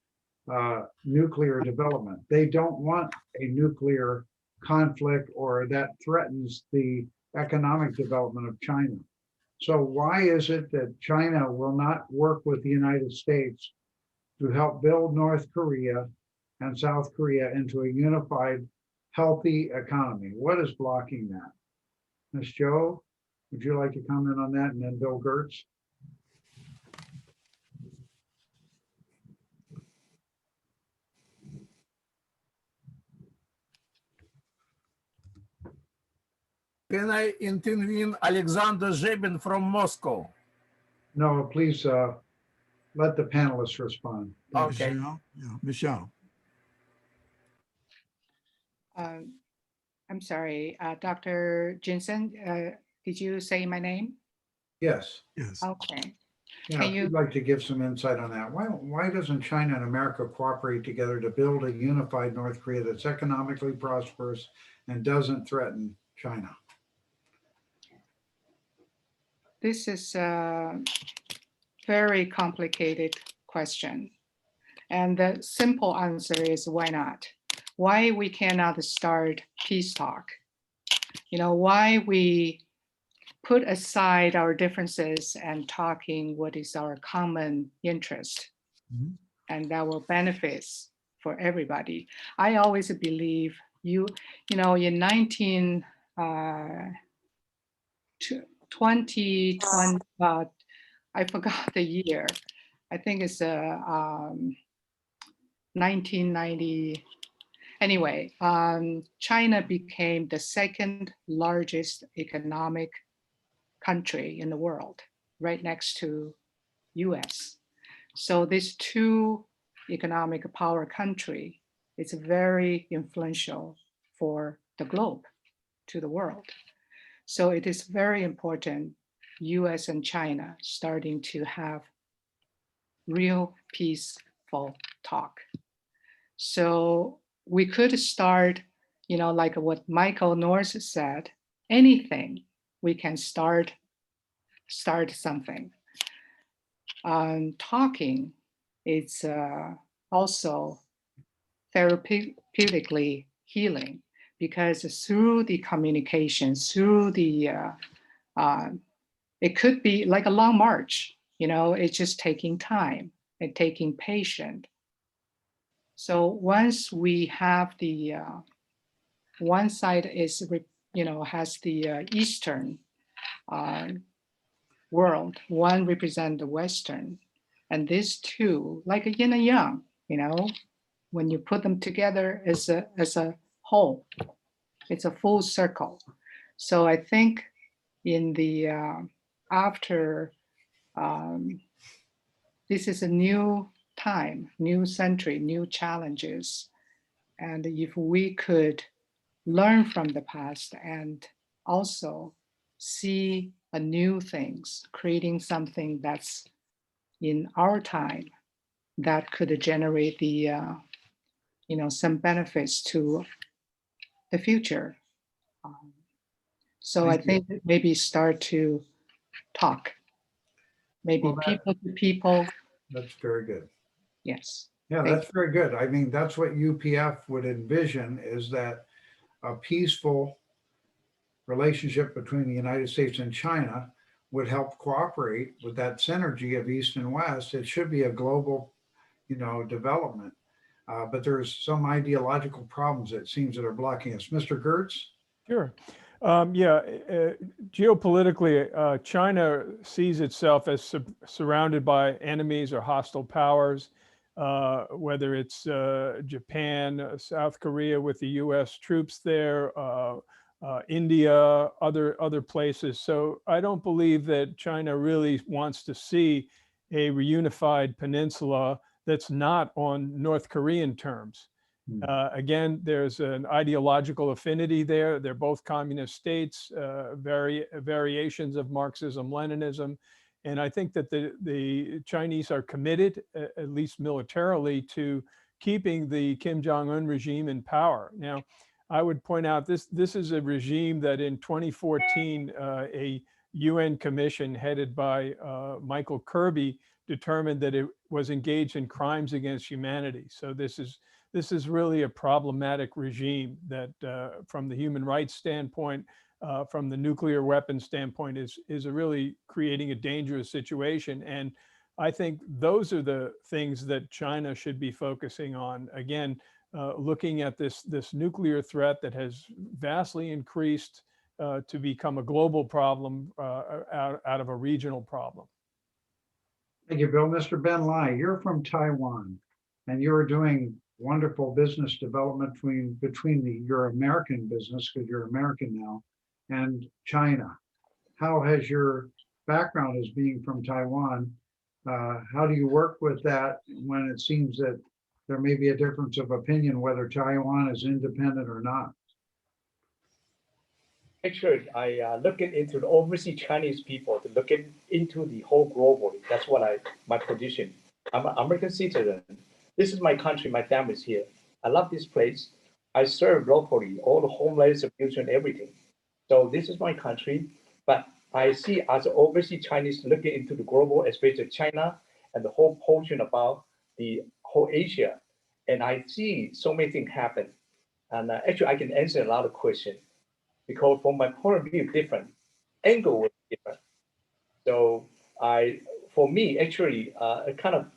nuclear development. They don't want a nuclear conflict or that threatens the economic development of China. So why is it that China will not work with the United States to help build North Korea and South Korea into a unified, healthy economy? What is blocking that? Ms. Jo, would you like to comment on that? And then Bill Gertz? Can I intervene, Alexander Zebin from Moscow? No, please let the panelists respond. Okay. Michelle? Yeah, Michelle. I'm sorry, Dr. Jensen, did you say my name? Yes. Yes. Okay. Yeah, Can if you- you'd like to give some insight on that. Why doesn't China and America cooperate together to build a unified North Korea that's economically prosperous and doesn't threaten China? This is a very complicated question. And the simple answer is why not? Why we cannot start peace talk? You know, why we put aside our differences and talking what is our common interest, and that will benefit for everybody. I always believe you know, in 2020, I forgot the year. I think it's 1990. Anyway, China became the second largest economic country in the world, right next to US. So these two economic power country is very influential for the globe, to the world. So it is very important US and China starting to have real peaceful talk. So we could start, you know, like what Michael Norris said, anything we can start something. Talking is also therapeutically healing, because through the communication, through the, it could be like a long march, you know, it's just taking time and taking patience. So once we have the, one side is, you know, has the Eastern world, one represent the Western, and these two, like a yin and yang, you know, when you put them together as a whole, it's a full circle. So I think in the after this is a new time, new century, new challenges. And if we could learn from the past and also see a new things, creating something that's in our time that could generate the, some benefits to the future. So I Thank you. think maybe start to talk, maybe Well, people to people. That's very good. Yes. Yeah, Thank that's very good. I mean, that's what UPF would envision, is that a peaceful relationship between the United States and China would help cooperate with that synergy of East and West. It should be a global, development. But there's some ideological problems, it seems, that are blocking us. Mr. Gertz? Sure. Geopolitically, China sees itself as surrounded by enemies or hostile powers, whether it's Japan, South Korea with the US troops there, India, other places. So I don't believe that China really wants to see a reunified peninsula that's not on North Korean terms. Again, there's an ideological affinity there. They're both communist states, variations of Marxism, Leninism. And I think that the Chinese are committed, at least militarily, to keeping the Kim Jong-un regime in power. Now, I would point out this is a regime that in 2014, a UN commission headed by Michael Kirby determined that it was engaged in crimes against humanity. So this is really a problematic regime that from the human rights standpoint, from the nuclear weapons standpoint, is really creating a dangerous situation. And I think those are the things that China should be focusing on. Again, looking at this nuclear threat that has vastly increased to become a global problem out of a regional problem. Thank you, Bill. Mr. Ben Lai, you're from Taiwan, and you're doing wonderful business development between your American business, because you're American now, and China. How has your background as being from Taiwan, how do you work with that when it seems that there may be a difference of opinion whether Taiwan is independent or not? Actually, I looking into the overseas Chinese people, to look into the whole globally. That's what my position. I'm an American citizen. This is my country. My family's here. I love this place. I serve locally, all the homeless abuse and everything. So this is my country. But I see as overseas Chinese looking into the global, especially China and the whole portion about the whole Asia. And I see so many things happen. And actually, I can answer a lot of questions, because from my point of view, different angle was different. So for me, actually, it kind of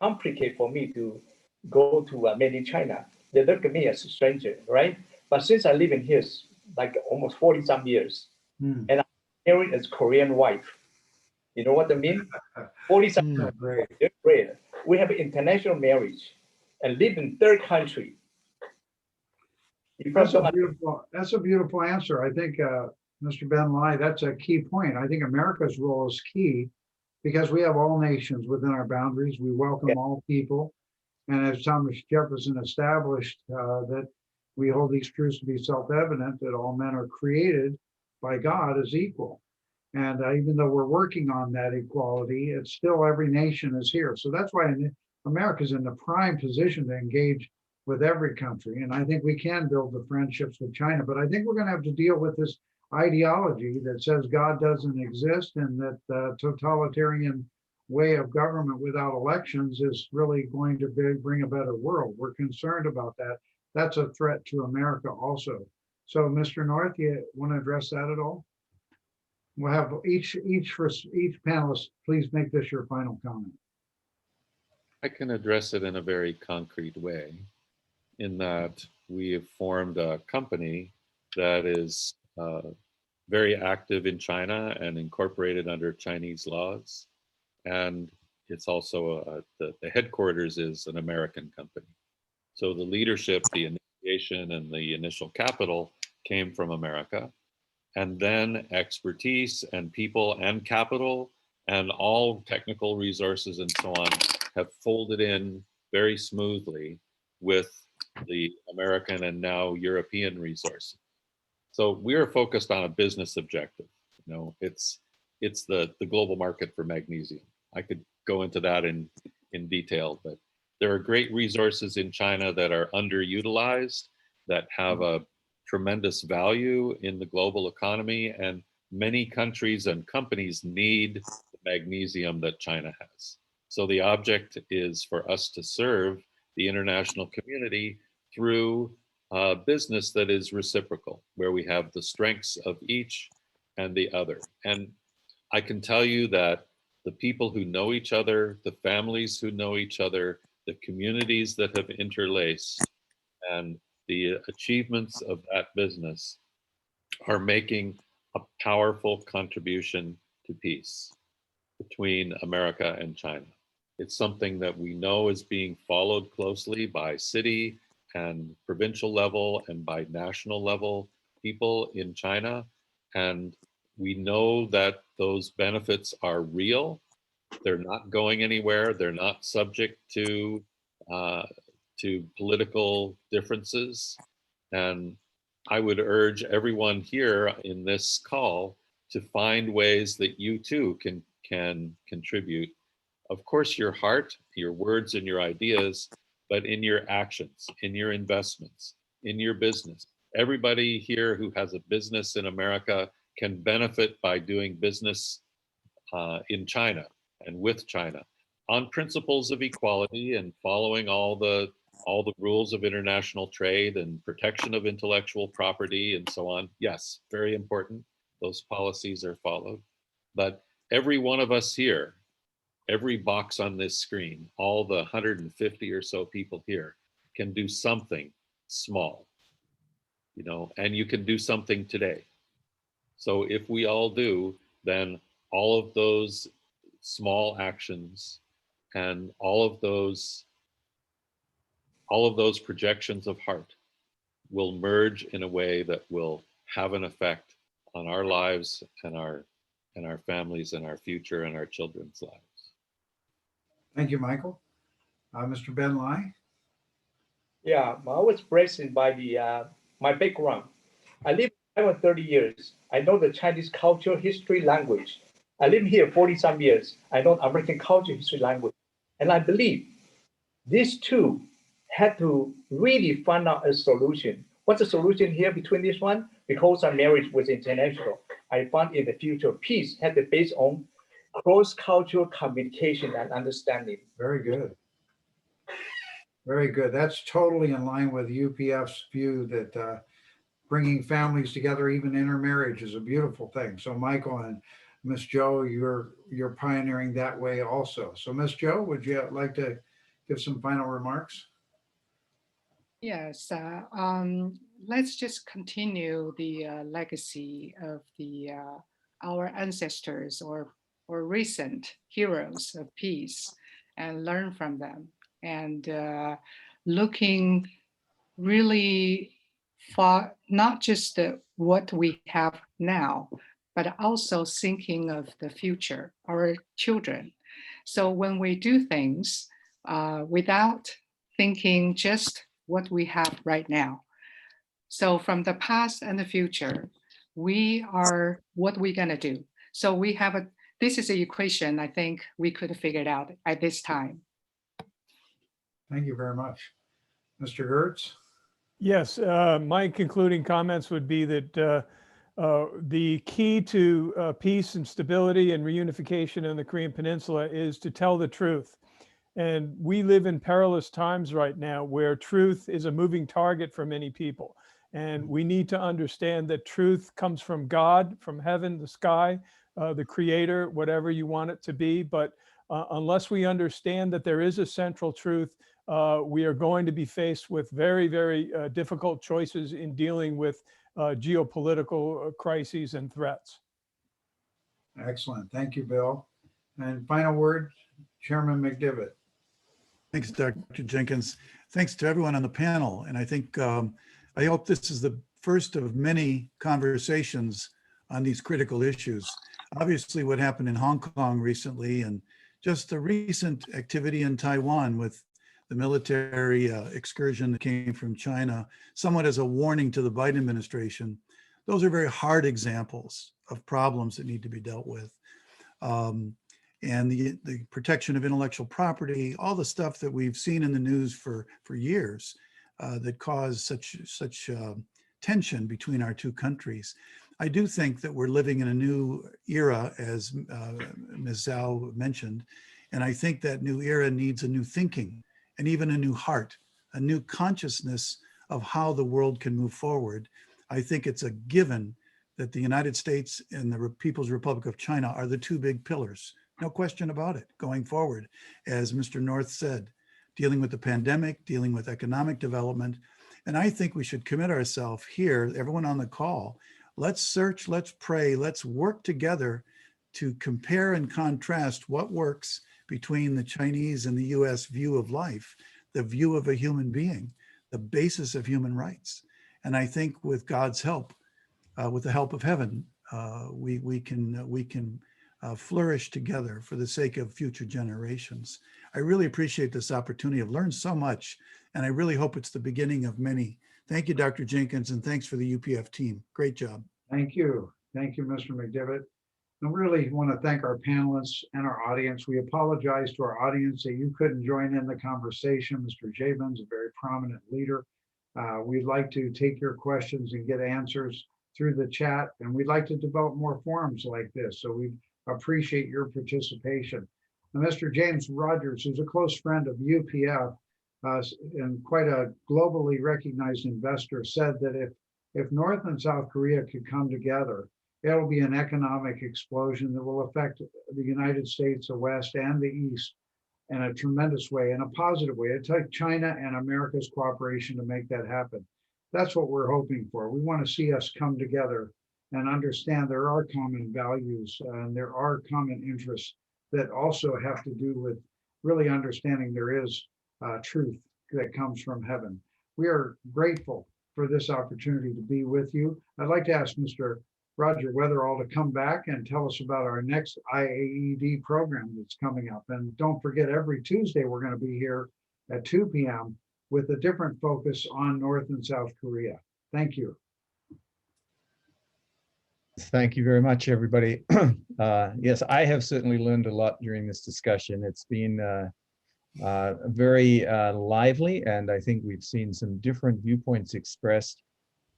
complicated for me to go to made in China. They look at me as a stranger, right? But since I live in here, like almost 40 some years, and I'm married as Korean wife, you know what I mean? 40 some years, great. We have international marriage and live in third country. That's a beautiful answer. I think, Mr. Ben Lai, that's a key point. I think America's role is key because we have all nations within our boundaries. We welcome all people. And as Thomas Jefferson established, that we hold these truths to be self-evident, that all men are created by God as equal. And even though we're working on that equality, it's still every nation is here. So that's why America's in the prime position to engage with every country. And I think we can build the friendships with China, but I think we're going to have to deal with this ideology that says God doesn't exist and that the totalitarian way of government without elections is really going to bring a better world. We're concerned about that. That's a threat to America also. So Mr. North, you want to address that at all? We'll have each panelist, please make this your final comment. I can address it in a very concrete way, in that we have formed a company that is very active in China and incorporated under Chinese laws. And it's also, the headquarters is an American company. So the leadership, the initiation, and the initial capital came from America. And then expertise and people and capital and all technical resources and so on have folded in very smoothly with the American and now European resources. So we are focused on a business objective. You know, it's the global market for magnesium. I could go into that in detail, but there are great resources in China that are underutilized, that have a tremendous value in the global economy, and many countries and companies need the magnesium that China has. So the object is for us to serve the international community through a business that is reciprocal, where we have the strengths of each and the other. And I can tell you that the people who know each other, the families who know each other, the communities that have interlaced, and the achievements of that business are making a powerful contribution to peace between America and China. It's something that we know is being followed closely by city and provincial level and by national level people in China. And we know that those benefits are real. They're not going anywhere. They're not subject to political differences. And I would urge everyone here in this call to find ways that you too can contribute. Of course, your heart, your words and your ideas, but in your actions, in your investments, in your business. Everybody here who has a business in America can benefit by doing business in China and with China on principles of equality and following all the rules of international trade and protection of intellectual property and so on. Yes, very important. Those policies are followed. But every one of us here, every box on this screen, all the 150 or so people here can do something small, you know, and you can do something today. So if we all do, then all of those small actions and all of those projections of heart will merge in a way that will have an effect on our lives and our families and our future and our children's lives. Thank you, Michael. Mr. Ben Lai? Yeah, I was blessed by my background. I lived in Taiwan 30 years. I know the Chinese culture, history, language. I lived here 40 some years. I know American culture, history, language. And I believe these two had to really find out a solution. What's the solution here between this one? Because our marriage was international, I found in the future peace had to base on cross-cultural communication and understanding. Very good. Very good. That's totally in line with UPF's view that bringing families together, even intermarriage, is a beautiful thing. So Michael and Miss Jo, you're pioneering that way also. So Miss Jo, would you like to give some final remarks? Yes, let's just continue the legacy of our ancestors or recent heroes of peace and learn from them, and looking really far, not just what we have now, but also thinking of the future, our children. So when we do things without thinking just what we have right now. So from the past and the future, we are what we're gonna do. So we have this is an equation I think we could have figured out at this time. Thank you very much. Mr. Gertz? Yes, my concluding comments would be that the key to peace and stability and reunification in the Korean Peninsula is to tell the truth. And we live in perilous times right now where truth is a moving target for many people. And we need to understand that truth comes from God, from heaven, the sky, the creator, whatever you want it to be. But unless we understand that there is a central truth, we are going to be faced with very, very difficult choices in dealing with geopolitical crises and threats. Excellent. Thank you, Bill. And final word, Chairman McDivitt. Thanks, Dr. Jenkins. Thanks to everyone on the panel. And I think, I hope this is the first of many conversations on these critical issues. Obviously, what happened in Hong Kong recently and just the recent activity in Taiwan with the military excursion that came from China, somewhat as a warning to the Biden administration. Those are very hard examples of problems that need to be dealt with. And the protection of intellectual property, all the stuff that we've seen in the news for years that cause such tension between our two countries. I do think that we're living in a new era, as Ms. Zhao mentioned, and I think that new era needs a new thinking and even a new heart, a new consciousness of how the world can move forward. I think it's a given that the United States and the People's Republic of China are the two big pillars. No question about it going forward. As Mr. North said, dealing with the pandemic, dealing with economic development. And I think we should commit ourselves here, everyone on the call, let's search, let's pray, let's work together to compare and contrast what works between the Chinese and the US view of life, the view of a human being, the basis of human rights. And I think with God's help, with the help of heaven, we can flourish together for the sake of future generations. I really appreciate this opportunity. I've learned so much, and I really hope it's the beginning of many. Thank you, Dr. Jenkins, and thanks for the UPF team. Great job. Thank you. Thank you, Mr. McDivitt. I really want to thank our panelists and our audience. We apologize to our audience that you couldn't join in the conversation. Mr. Jabin's a very prominent leader. We'd like to take your questions and get answers through the chat, and we'd like to develop more forums like this. So we appreciate your participation. And Mr. James Rogers, who's a close friend of UPF and quite a globally recognized investor, said that if North and South Korea could come together, it'll be an economic explosion that will affect the United States, the West, and the East in a tremendous way, in a positive way. It took China and America's cooperation to make that happen. That's what we're hoping for. We want to see us come together and understand there are common values and there are common interests that also have to do with really understanding there is truth that comes from heaven. We are grateful for this opportunity to be with you. I'd like to ask Mr. Roger Weatherall to come back and tell us about our next IAED program that's coming up. And don't forget, every Tuesday, we're going to be here at 2 p.m. with a different focus on North and South Korea. Thank you. Thank you very much, everybody. Yes, I have certainly learned a lot during this discussion. It's been very lively, and I think we've seen some different viewpoints expressed.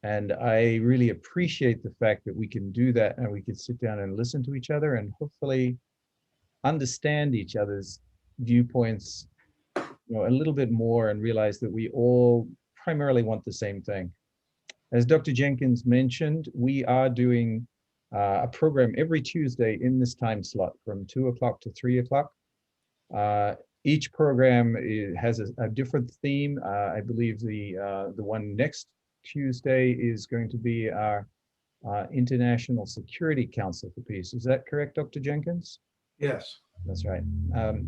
And I really appreciate the fact that we can do that and we can sit down and listen to each other and hopefully understand each other's viewpoints, a little bit more and realize that we all primarily want the same thing. As Dr. Jenkins mentioned, we are doing a program every Tuesday in this time slot from 2 o'clock to 3 o'clock. Each program has a different theme. I believe the one next Tuesday is going to be our International Security Council for Peace. Is that correct, Dr. Jenkins? Yes. That's right.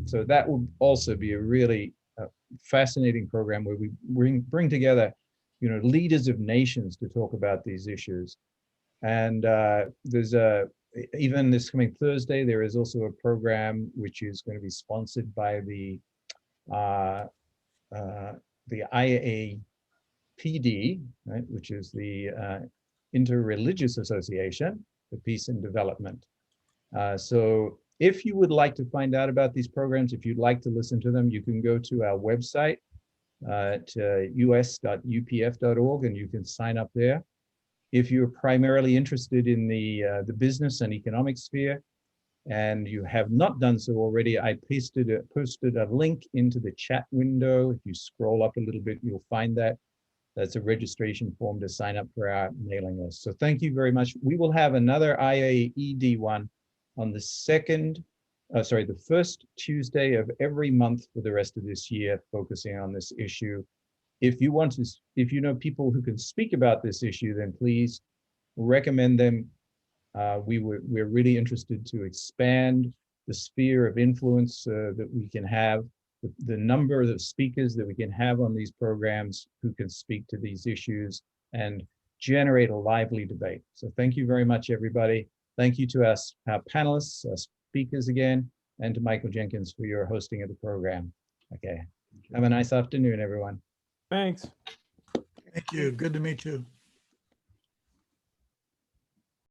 So that will also be a really fascinating program where we bring together, leaders of nations to talk about these issues. And there's even this coming Thursday, there is also a program which is going to be sponsored by the IAPD, right, which is the Interreligious Association for Peace and Development. So if you would like to find out about these programs, if you'd like to listen to them, you can go to our website at us.upf.org and you can sign up there. If you're primarily interested in the business and economic sphere, and you have not done so already, I posted a link into the chat window. If you scroll up a little bit, you'll find that. That's a registration form to sign up for our mailing list. So thank you very much. We will have another IAED one on the first Tuesday of every month for the rest of this year, focusing on this issue. If you know people who can speak about this issue, then please recommend them. We're really interested to expand the sphere of influence that we can have, the number of speakers that we can have on these programs who can speak to these issues and generate a lively debate. So thank you very much, everybody. Thank you to us, our panelists, our speakers again, and to Michael Jenkins for your hosting of the program. Okay. Have a nice afternoon, everyone. Thanks. Thank you. Good to meet you.